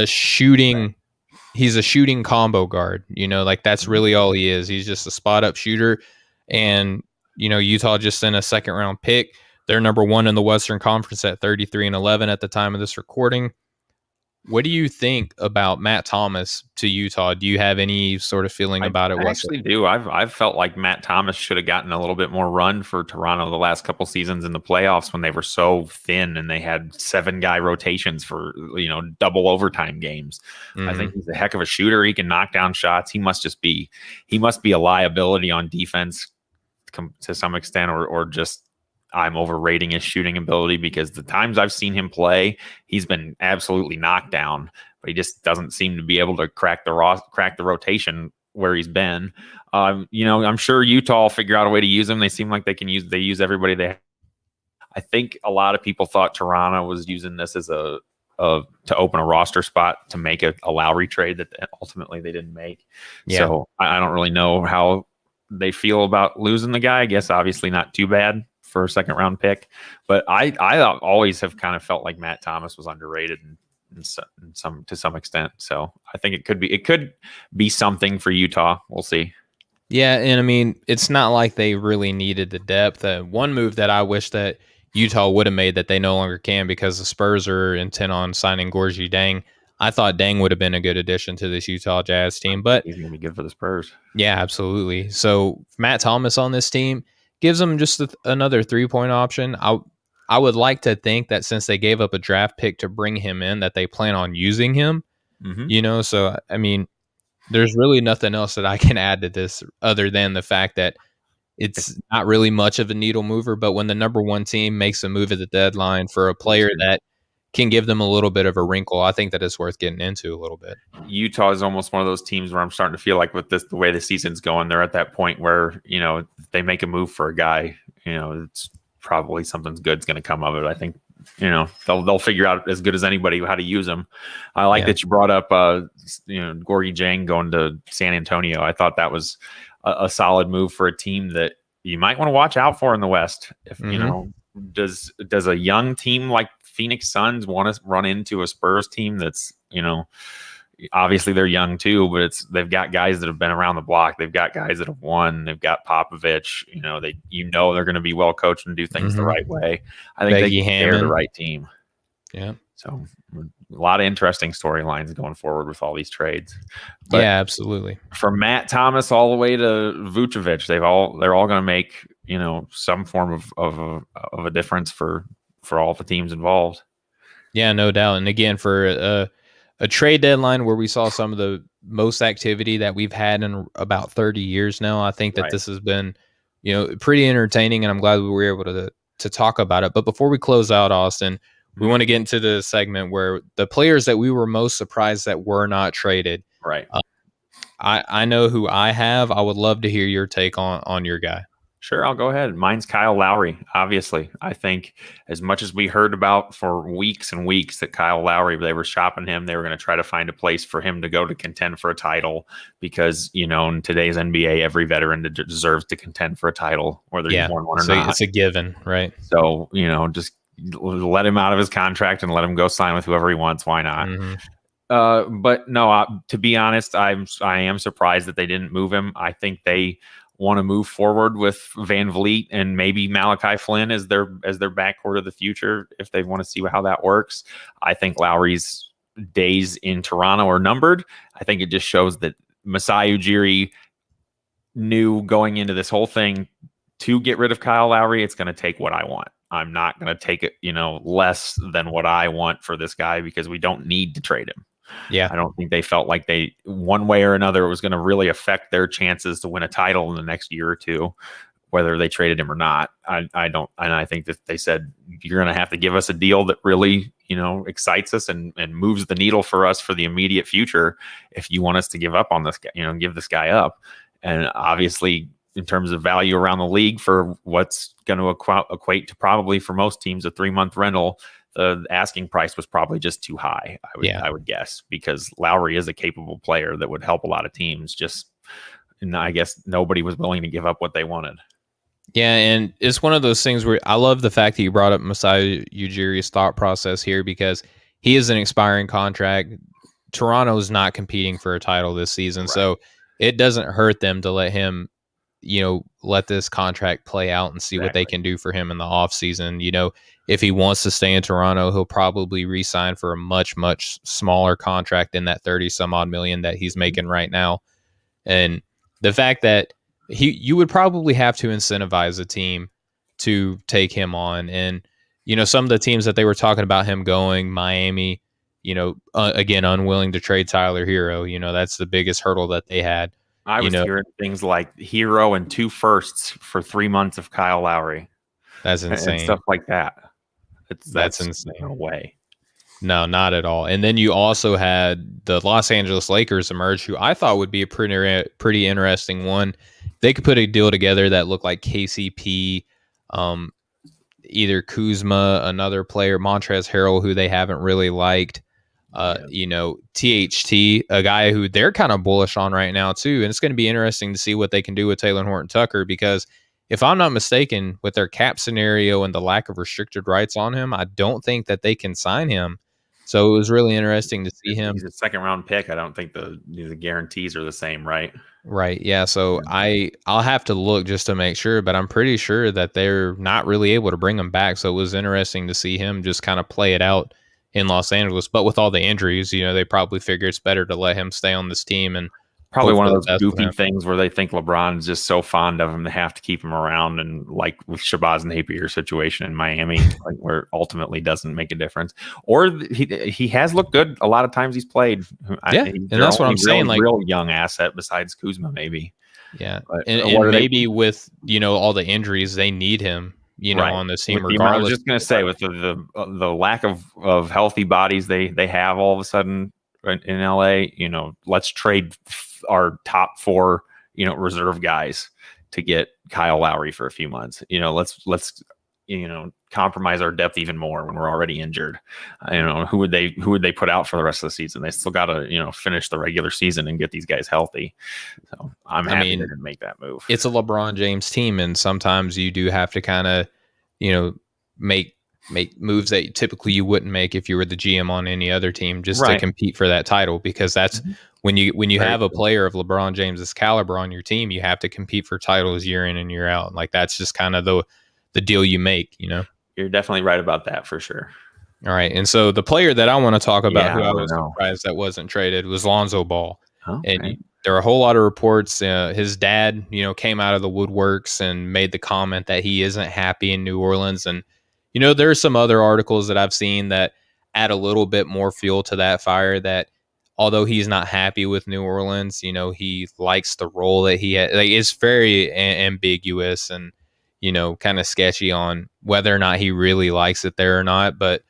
shooting. He's a shooting combo guard, like that's really all he is. He's just a spot up shooter. And, Utah just sent a second round pick. They're number 1 in the Western Conference at 33-11 at the time of this recording. What do you think about Matt Thomas to Utah? Do you have any sort of feeling about it? I actually do. I've felt like Matt Thomas should have gotten a little bit more run for Toronto the last couple seasons in the playoffs when they were so thin and they had 7-guy rotations for, double overtime games. I think he's a heck of a shooter. He can knock down shots. He must be a liability on defense to some extent, or just I'm overrating his shooting ability, because the times I've seen him play, he's been absolutely knocked down, but he just doesn't seem to be able to crack the rotation where he's been. I'm sure Utah will figure out a way to use him. They seem like they use everybody they have. I think a lot of people thought Toronto was using this as to open a roster spot to make a Lowry trade that ultimately they didn't make. Yeah. So I don't really know how they feel about losing the guy. I guess obviously not too bad for a second round pick, but I always have kind of felt like Matt Thomas was underrated to some extent. So I think it could be something for Utah. We'll see. Yeah, and I mean, it's not like they really needed the depth. One move that I wish that Utah would have made that they no longer can, because the Spurs are intent on signing Gorgui Dieng. I thought Dieng would have been a good addition to this Utah Jazz team, but he's going to be good for the Spurs. Yeah, absolutely. So Matt Thomas on this team gives them just another 3-point option. I would like to think that since they gave up a draft pick to bring him in, that they plan on using him. So I mean, there's really nothing else that I can add to this other than the fact that it's not really much of a needle mover. But when the number 1 team makes a move at the deadline for a player that can give them a little bit of a wrinkle, I think that it's worth getting into a little bit. Utah is almost one of those teams where I'm starting to feel like with the way the season's going, they're at that point where, if they make a move for a guy, it's probably something's good's going to come of it. I think, they'll figure out as good as anybody how to use him. I like that you brought up, Gorgui Dieng going to San Antonio. I thought that was a solid move for a team that you might want to watch out for in the West. If does a young team like Phoenix Suns want to run into a Spurs team that's, obviously they're young too, but they've got guys that have been around the block. They've got guys that have won. They've got Popovich. They're going to be well coached and do things the right way. I think they're the right team. Yeah. So a lot of interesting storylines going forward with all these trades. But yeah, absolutely. From Matt Thomas all the way to Vucevic, they're all going to make some form of a difference for all the teams involved. Yeah, no doubt. And again, for a trade deadline where we saw some of the most activity that we've had in about 30 years now, I think that this has been, pretty entertaining, and I'm glad we were able to talk about it. But before we close out, Austin, we want to get into the segment where the players that we were most surprised that were not traded. Right. I know who I have. I would love to hear your take on your guy. Sure, I'll go ahead. Mine's Kyle Lowry, obviously. I think as much as we heard about for weeks and weeks that Kyle Lowry, they were shopping him, they were going to try to find a place for him to go to contend for a title because, in today's NBA, every veteran deserves to contend for a title, whether he's won one or not. It's a given, right? So, just let him out of his contract and let him go sign with whoever he wants. Why not? But no, to be honest, I am surprised that they didn't move him. I think they want to move forward with VanVleet and maybe Malachi Flynn as their backcourt of the future if they want to see how that works. I think Lowry's days in Toronto are numbered. I think it just shows that Masai Ujiri knew going into this whole thing to get rid of Kyle Lowry, it's going to take what I want. I'm not going to take it, less than what I want for this guy because we don't need to trade him. Yeah. I don't think they felt like they, one way or another, it was going to really affect their chances to win a title in the next year or two, whether they traded him or not. I don't, and I think that they said, you're going to have to give us a deal that really, excites us and moves the needle for us for the immediate future if you want us to give up on this guy, give this guy up. And obviously, in terms of value around the league for what's going to equate to probably for most teams a 3-month rental, the asking price was probably just too high. I would guess, because Lowry is a capable player that would help a lot of teams. And I guess nobody was willing to give up what they wanted. Yeah, and it's one of those things where I love the fact that you brought up Masai Ujiri's thought process here, because he is an expiring contract. Toronto's not competing for a title this season, right. So it doesn't hurt them to let him, let this contract play out and see what they can do for him in the offseason. If he wants to stay in Toronto, he'll probably re-sign for a much, much smaller contract than that 30 some odd million that he's making right now. And the fact that you would probably have to incentivize a team to take him on. And, some of the teams that they were talking about him going, Miami, again, unwilling to trade Tyler Hero, that's the biggest hurdle that they had. I was hearing things like Hero and 2 firsts for 3 months of Kyle Lowry. That's insane. And stuff like that. That's insane. No way. No, not at all. And then you also had the Los Angeles Lakers emerge, who I thought would be a pretty interesting one. They could put a deal together that looked like KCP, either Kuzma, another player, Montrezl Harrell, who they haven't really liked. THT, a guy who they're kind of bullish on right now too. And it's going to be interesting to see what they can do with Taylor Horton Tucker, because if I'm not mistaken, with their cap scenario and the lack of restricted rights on him, I don't think that they can sign him. So it was really interesting to see him. He's a 2nd-round pick. I don't think the guarantees are the same, right? Right. Yeah. So I'll have to look just to make sure, but I'm pretty sure that they're not really able to bring him back. So it was interesting to see him just kind of play it out in Los Angeles. But with all the injuries, they probably figure it's better to let him stay on this team. And probably one of those goofy things where they think LeBron's just so fond of him, they have to keep him around. And like with Shabazz Napier situation in Miami, where ultimately doesn't make a difference. Or he has looked good a lot of times he's played. Yeah, and that's what I'm saying. Like, real young asset besides Kuzma, maybe. Yeah, and maybe with all the injuries, they need him. On the team, regardless. I was just going to say, with the lack of healthy bodies they have all of a sudden in LA, let's trade our top 4, reserve guys to get Kyle Lowry for a few months. Let's compromise our depth even more when we're already injured. Who would they put out for the rest of the season? They still got to finish the regular season and get these guys healthy. So I'm happy they didn't make that move. It's a LeBron James team, and sometimes you do have to kind of make moves that typically you wouldn't make if you were the GM on any other team, just to compete for that title, because that's when you have a player of LeBron James's caliber on your team, you have to compete for titles year in and year out. Like, that's just kind of the deal you make. You're definitely right about that for sure. All right. And so the player that I want to talk about, who I was surprised that wasn't traded, was Lonzo Ball. Okay. And there are a whole lot of reports. His dad, came out of the woodworks and made the comment that he isn't happy in New Orleans. And, there are some other articles that I've seen that add a little bit more fuel to that fire, that although he's not happy with New Orleans, he likes the role that he had. Like, it's very ambiguous and, kind of sketchy on whether or not he really likes it there or not. But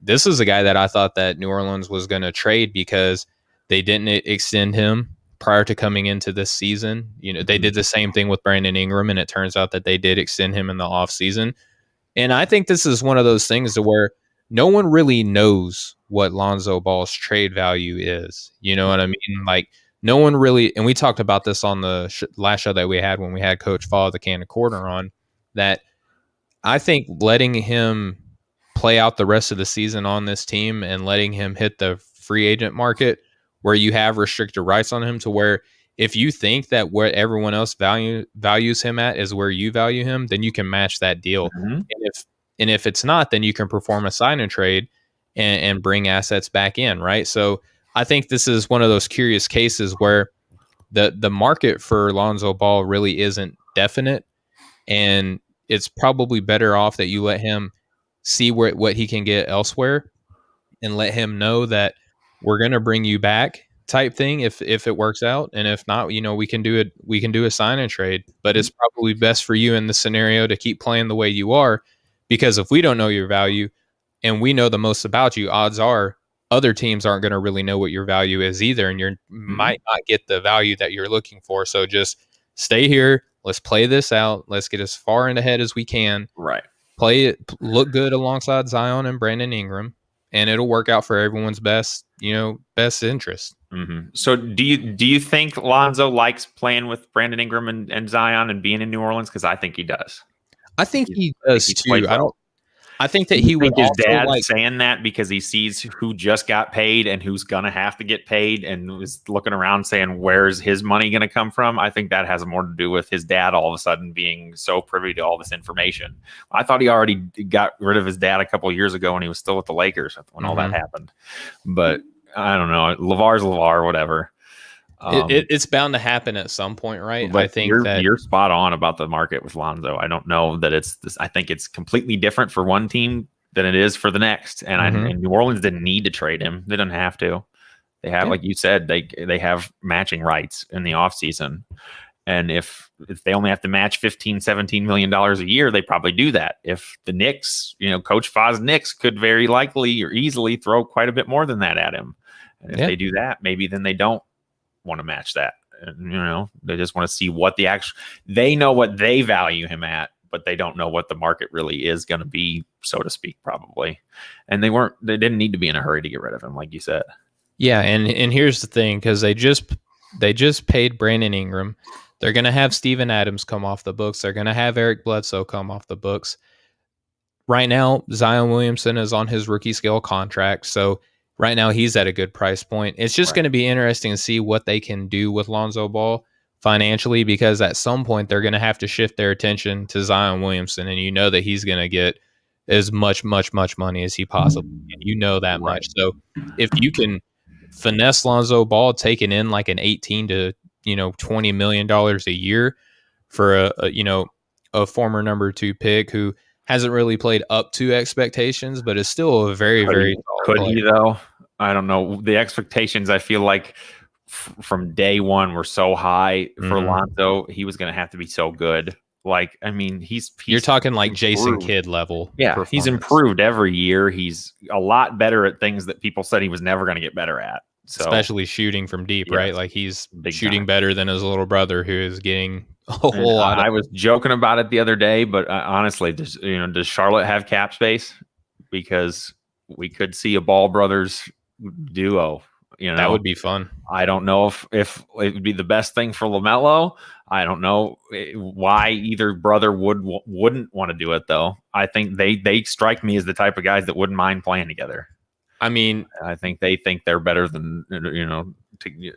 this is a guy that I thought that New Orleans was going to trade, because they didn't extend him prior to coming into this season. They did the same thing with Brandon Ingram, and it turns out that they did extend him in the offseason. And I think this is one of those things to where no one really knows what Lonzo Ball's trade value is. You know what I mean? Like, no one really, and we talked about this on the last show that we had when we had Coach Fall, the Cannon Corner, on, that I think letting him play out the rest of the season on this team and letting him hit the free agent market where you have restricted rights on him, to where if you think that where everyone else values him at is where you value him, then you can match that deal. Mm-hmm. And if it's not, then you can perform a sign and trade and bring assets back in, right? So I think this is one of those curious cases where the market for Lonzo Ball really isn't definite. And it's probably better off that you let him see what he can get elsewhere and let him know that we're going to bring you back type thing if it works out, and if not, we can do a sign and trade, but it's probably best for you in the scenario to keep playing the way you are, because if we don't know your value and we know the most about you, odds are other teams aren't going to really know what your value is either, and you might not get the value that you're looking for. So just stay here, let's play this out, let's get as far in ahead as we can, right, play it, look good alongside Zion and Brandon Ingram, and it'll work out for everyone's best interest. Mm-hmm. So do you think Lonzo likes playing with Brandon Ingram and Zion and being in New Orleans? Because I think he does. I think he does too. I think that he would his also dad saying that because he sees who just got paid and who's gonna have to get paid, and was looking around saying, where's his money gonna come from? I think that has more to do with his dad all of a sudden being so privy to all this information. I thought he already got rid of his dad a couple of years ago when he was still with the Lakers when all that happened. But I don't know. LeVar's LeVar, whatever. It's bound to happen at some point, right? I think you're spot on about the market with Lonzo. I don't know that it's this. I think it's completely different for one team than it is for the next. And and New Orleans didn't need to trade him. They don't have to. They have, like you said, they have matching rights in the offseason. And if they only have to match $15-17 million a year, they probably do that. If the Knicks, Coach Foz Knicks could very likely or easily throw quite a bit more than that at him. And if they do that, maybe then they don't want to match that. And, they just want to see what they know what they value him at, but they don't know what the market really is going to be, so to speak, probably. And they didn't need to be in a hurry to get rid of him, like you said. Yeah. And here's the thing, because they just paid Brandon Ingram. They're going to have Steven Adams come off the books. They're going to have Eric Bledsoe come off the books. Right now, Zion Williamson is on his rookie scale contract. So right now, he's at a good price point. It's just going to be interesting to see what they can do with Lonzo Ball financially, because at some point they're going to have to shift their attention to Zion Williamson, and that he's going to get as much money as he possibly can. That much. So if you can finesse Lonzo Ball, taking in like an 18 to $20 million a year for a former number 2 pick who hasn't really played up to expectations, but is still a very, very could he though? I don't know. The expectations, I feel like from day one were so high for Lonzo. He was going to have to be so good. Like, I mean, he's you're talking like improved. Jason Kidd level. Yeah, he's improved every year. He's a lot better at things that people said he was never going to get better at. So, especially shooting from deep, right? Like he's shooting better than his little brother, who is getting a whole lot. I was joking about it the other day, but honestly, does Charlotte have cap space? Because we could see a Ball brothers duo. That would be fun. I don't know if it would be the best thing for LaMelo. I don't know why either brother wouldn't want to do it though. I think they strike me as the type of guys that wouldn't mind playing together. I mean, I think they think they're better than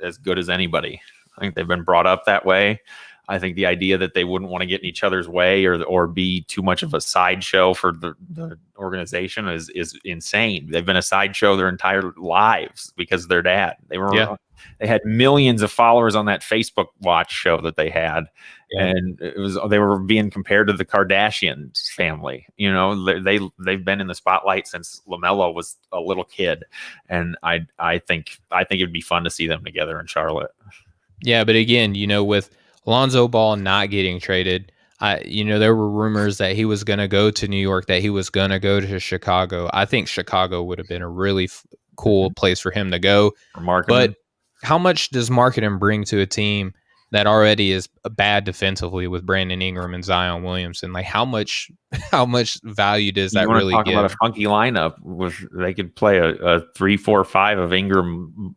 as good as anybody. I think they've been brought up that way. I think the idea that they wouldn't want to get in each other's way or be too much of a sideshow for the organization is insane. They've been a sideshow their entire lives because of their dad. They had millions of followers on that Facebook Watch show that they had, and they were being compared to the Kardashian family. They've been in the spotlight since LaMelo was a little kid, and I think it'd be fun to see them together in Charlotte. Yeah, but again, with Lonzo Ball not getting traded, there were rumors that he was going to go to New York, that he was going to go to Chicago. I think Chicago would have been a really cool place for him to go. But how much does Markkanen bring to a team that already is bad defensively with Brandon Ingram and Zion Williamson? Like how much value does that really give? About a funky lineup they could play a 3-4-5 of Ingram,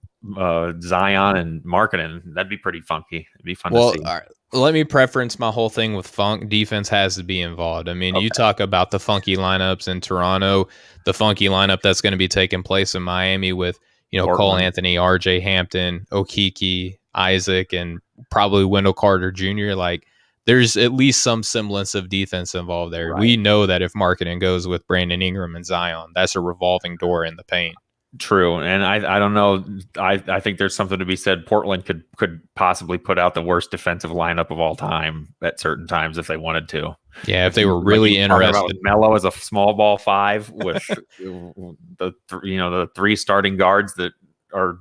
Zion and Markkanen. That'd be pretty funky. It'd be fun to see. All right. Let me preference my whole thing with funk. Defense has to be involved. I mean, You talk about the funky lineups in Toronto, the funky lineup that's going to be taking place in Miami with Cole Anthony, RJ Hampton, Okeke, Isaac, and probably Wendell Carter Jr. Like there's at least some semblance of defense involved there. Right. We know that if Markkanen goes with Brandon Ingram and Zion, that's a revolving door in the paint. True, and I don't know. I think there's something to be said. Portland could possibly put out the worst defensive lineup of all time at certain times if they wanted to. Yeah, if they were really interested. Melo as a small ball five with the three starting guards that are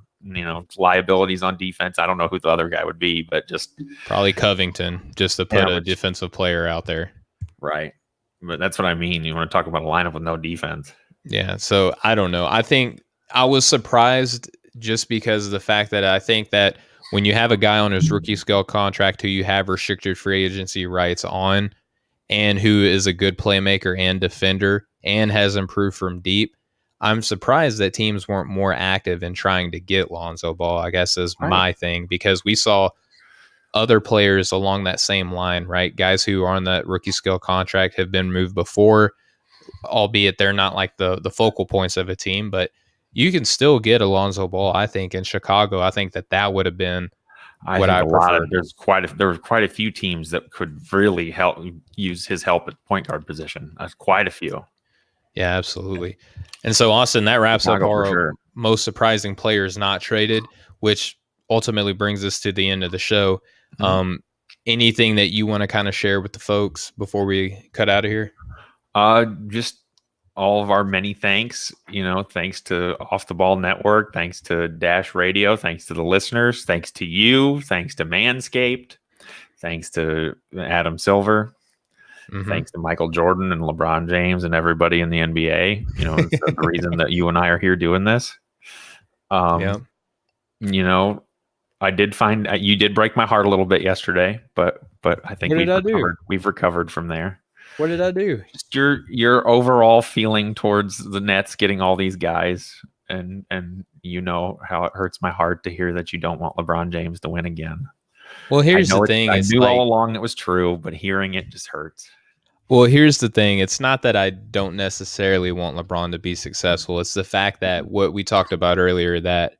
liabilities on defense. I don't know who the other guy would be, but just probably Covington, just to put a defensive player out there. Right, but that's what I mean. You want to talk about a lineup with no defense. Yeah, so I don't know. I think I was surprised just because of the fact that I think that when you have a guy on his rookie scale contract who you have restricted free agency rights on and who is a good playmaker and defender and has improved from deep, I'm surprised that teams weren't more active in trying to get Lonzo Ball, I guess is my thing, because we saw other players along that same line, right? Guys who are on that rookie scale contract have been moved before, albeit they're not like the focal points of a team, but you can still get Lonzo Ball, I think, in Chicago. I think that would have been what I preferred. There were quite a few teams that could really use his help at point guard position. Quite a few. Yeah, absolutely. And so, Austin, that wraps up our most surprising players not traded, which ultimately brings us to the end of the show. Mm-hmm. Anything that you want to kind of share with the folks before we cut out of here? Just all of our many thanks, thanks to Off the Ball Network, thanks to Dash Radio, thanks to the listeners, thanks to you, thanks to Manscaped, thanks to Adam Silver, thanks to Michael Jordan and LeBron James and everybody in the NBA. It's the reason that you and I are here doing this. I did find you did break my heart a little bit yesterday, but I think we've recovered from there. What did I do? Just your overall feeling towards the Nets getting all these guys, and how it hurts my heart to hear that you don't want LeBron James to win again. Well, here's the thing. I knew all along it was true, but hearing it just hurts. Well, here's the thing. It's not that I don't necessarily want LeBron to be successful. It's the fact that what we talked about earlier, that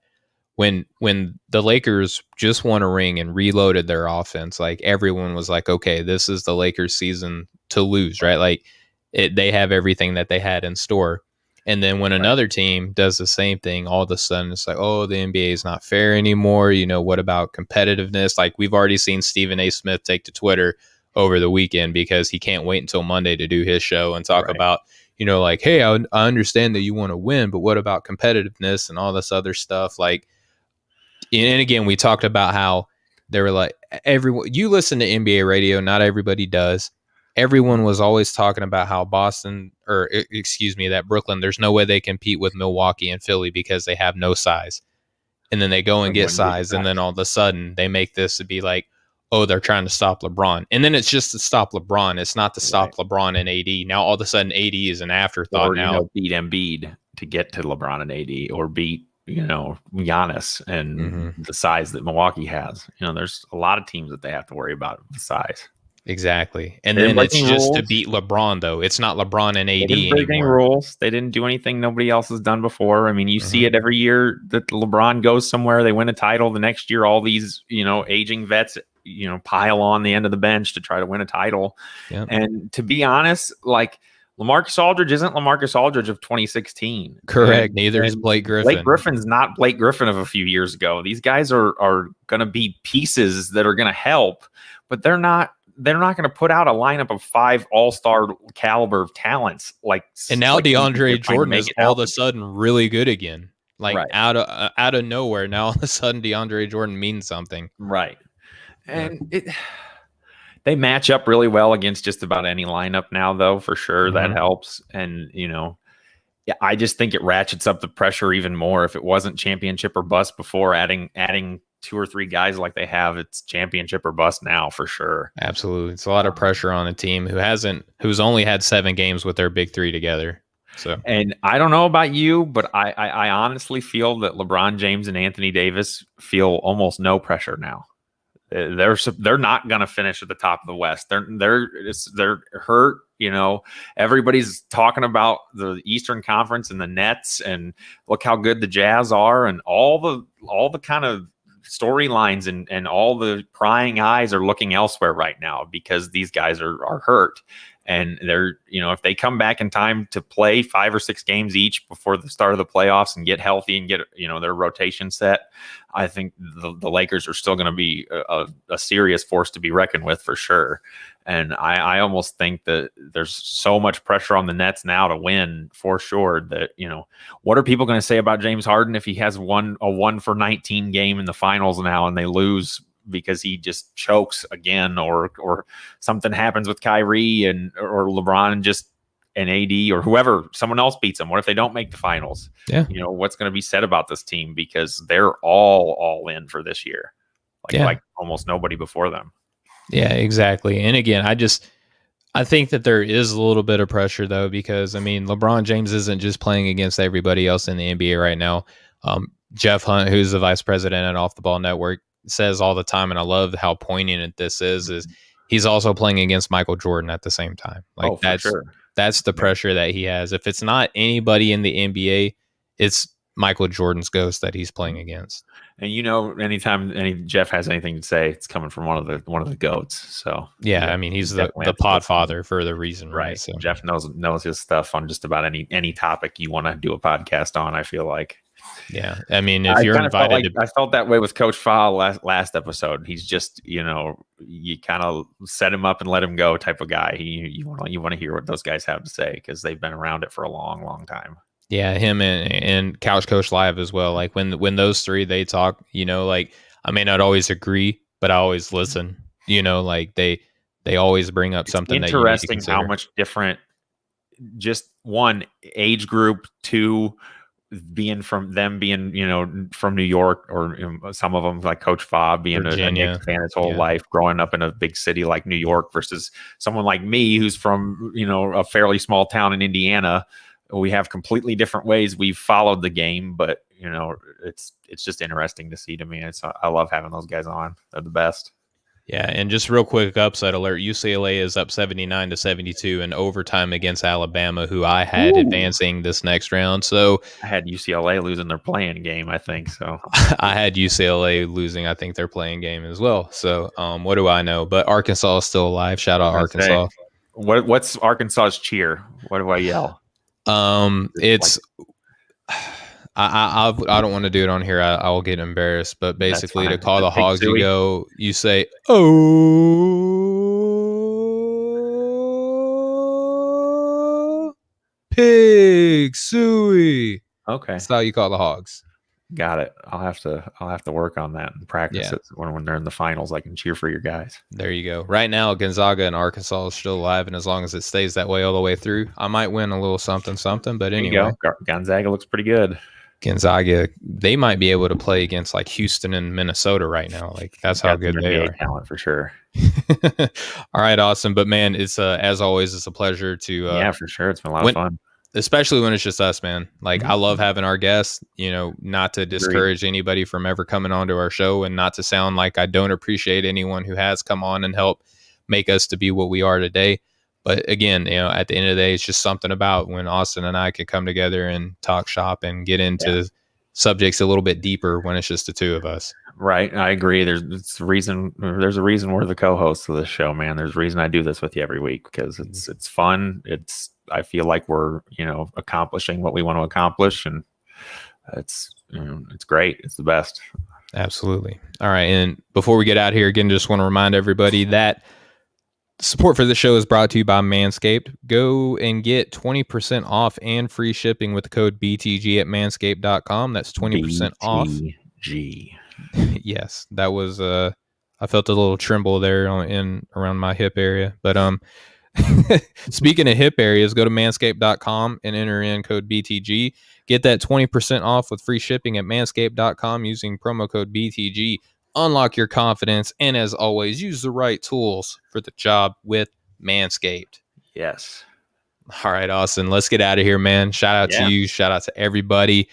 when the Lakers just won a ring and reloaded their offense, like everyone was like, okay, this is the Lakers season to lose, right? Like they have everything that they had in store. And then when another team does the same thing, all of a sudden it's like, oh, the NBA is not fair anymore. What about competitiveness? Like we've already seen Stephen A. Smith take to Twitter over the weekend because he can't wait until Monday to do his show and talk about, like, hey, I understand that you want to win, but what about competitiveness and all this other stuff? Like, and again, we talked about how they were like, everyone, you listen to NBA radio, not everybody does. Everyone was always talking about how that Brooklyn, there's no way they compete with Milwaukee and Philly because they have no size. And then they go and get size. And then all of a sudden they make this to be like, oh, they're trying to stop LeBron. And then it's just to stop LeBron. It's not to stop LeBron and AD. Now all of a sudden AD is an afterthought now. Beat Embiid to get to LeBron and AD, or beat Giannis and the size that Milwaukee has. There's a lot of teams that they have to worry about the size. Exactly. And then it's just to beat LeBron, though. It's not LeBron and AD anymore. They didn't break any rules. They didn't do anything nobody else has done before. I mean, you see it every year that LeBron goes somewhere, they win a title. The next year, all these, aging vets, pile on the end of the bench to try to win a title. Yep. And to be honest, like, LaMarcus Aldridge isn't LaMarcus Aldridge of 2016. Correct. Neither is Blake Griffin. Blake Griffin's not Blake Griffin of a few years ago. These guys are going to be pieces that are going to help, but they're not going to put out a lineup of 5 all-star caliber of talents. And now DeAndre Jordan is all of a sudden really good again. Out of nowhere, now all of a sudden DeAndre Jordan means something. Right. And they match up really well against just about any lineup now, though, for sure. That helps. And, I just think it ratchets up the pressure even more. If it wasn't championship or bust before, adding 2 or 3 guys like they have, it's championship or bust now for sure. Absolutely. It's a lot of pressure on a team who's only had 7 games with their big 3 together. So, and I don't know about you, but I honestly feel that LeBron James and Anthony Davis feel almost no pressure now. They're not going to finish at the top of the West. They're hurt. Everybody's talking about the Eastern Conference and the Nets, and look how good the Jazz are, and all the kind of storylines and all the prying eyes are looking elsewhere right now because these guys are hurt. And they're, if they come back in time to play 5 or 6 games each before the start of the playoffs and get healthy and get, their rotation set, I think the Lakers are still going to be a serious force to be reckoned with for sure. And I almost think that there's so much pressure on the Nets now to win for sure that, what are people going to say about James Harden if he has a 1 for 19 game in the finals now and they lose because he just chokes again, or something happens with Kyrie or LeBron and AD or whoever, someone else beats them? What if they don't make the finals? Yeah. What's going to be said about this team, because they're all in for this year. Like almost nobody before them. Yeah, exactly. And again, I think that there is a little bit of pressure though, because LeBron James isn't just playing against everybody else in the NBA right now. Jeff Hunt, who's the vice president at Off the Ball Network, says all the time, and I love how poignant this is he's also playing against Michael Jordan at the same time. That's the pressure that he has. If it's not anybody in the NBA, it's Michael Jordan's ghost that he's playing against. And anytime Jeff has anything to say, it's coming from one of the goats. So yeah, he's the pod father for the reason, right? So Jeff knows his stuff on just about any topic you want to do a podcast on, I feel like. Yeah, if you're invited, I felt that way with Coach Fa last episode. He's just, you kind of set him up and let him go type of guy. You want to hear what those guys have to say because they've been around it for a long, long time. Yeah, him and Couch Coach Live as well. Like when those three they talk, I may not always agree, but I always listen. They always bring up something that interesting. How much different? Just one, age group, 2. Being from New York, or some of them like Coach Fa being a Knicks fan his whole life, growing up in a big city like New York, versus someone like me who's from a fairly small town in Indiana. We have completely different ways we've followed the game, but it's just interesting to see to me. I love having those guys on. They're the best. Yeah, and just real quick upset alert, UCLA is up 79-72 in overtime against Alabama, who I had advancing this next round. So I had UCLA losing their playing game, I think. So I had UCLA losing, I think, their playing game as well. So what do I know? But Arkansas is still alive. Shout out Arkansas. What's Arkansas's cheer? What do I yell? It's I don't want to do it on here. I'll get embarrassed. But basically, to call the Hogs, you say, "Oh, pig suey." Okay, that's how you call the Hogs. Got it. I'll have to work on that and practice it when they're in the finals. I can cheer for your guys. There you go. Right now, Gonzaga and Arkansas is still alive, and as long as it stays that way all the way through, I might win a little something. But anyway, Gonzaga looks pretty good. Gonzaga, they might be able to play against like Houston and Minnesota right now. Like that's how good they are. Talent for sure. All right, awesome. But man, it's as always, it's a pleasure to. For sure, it's been a lot of fun. Especially when it's just us, man. Like I love having our guests. Not to discourage anybody from ever coming onto our show, and not to sound like I don't appreciate anyone who has come on and helped make us to be what we are today. But again, at the end of the day, it's just something about when Austin and I can come together and talk shop and get into subjects a little bit deeper when it's just the two of us. Right. I agree. There's a reason we're the co-hosts of this show, man. There's a reason I do this with you every week, because it's fun. I feel like we're, accomplishing what we want to accomplish, and it's great. It's the best. Absolutely. All right. And before we get out here, again, just want to remind everybody that support for the show is brought to you by Manscaped. Go and get 20% off and free shipping with the code BTG at manscaped.com. That's 20% off. Yes, that was I felt a little tremble there around my hip area. But speaking of hip areas, go to manscaped.com and enter in code BTG. Get that 20% off with free shipping at manscaped.com using promo code BTG. Unlock your confidence, and as always, use the right tools for the job with Manscaped. Yes. All right, Austin, let's get out of here, man. Shout out to you. Shout out to everybody.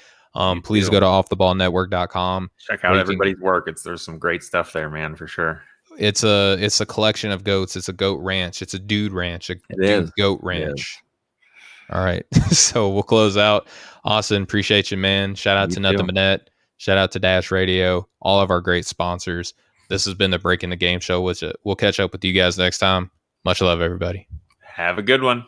Please go to offtheballnetwork.com. Check out everybody's work. There's some great stuff there, man, for sure. It's a collection of goats. It's a goat ranch. It's a dude ranch. Goat ranch. All right. So we'll close out. Austin, appreciate you, man. Shout out to Nothing But Net. Shout out to Dash Radio, all of our great sponsors. This has been the Breaking the Game Show. We'll catch up with you guys next time. Much love, everybody. Have a good one.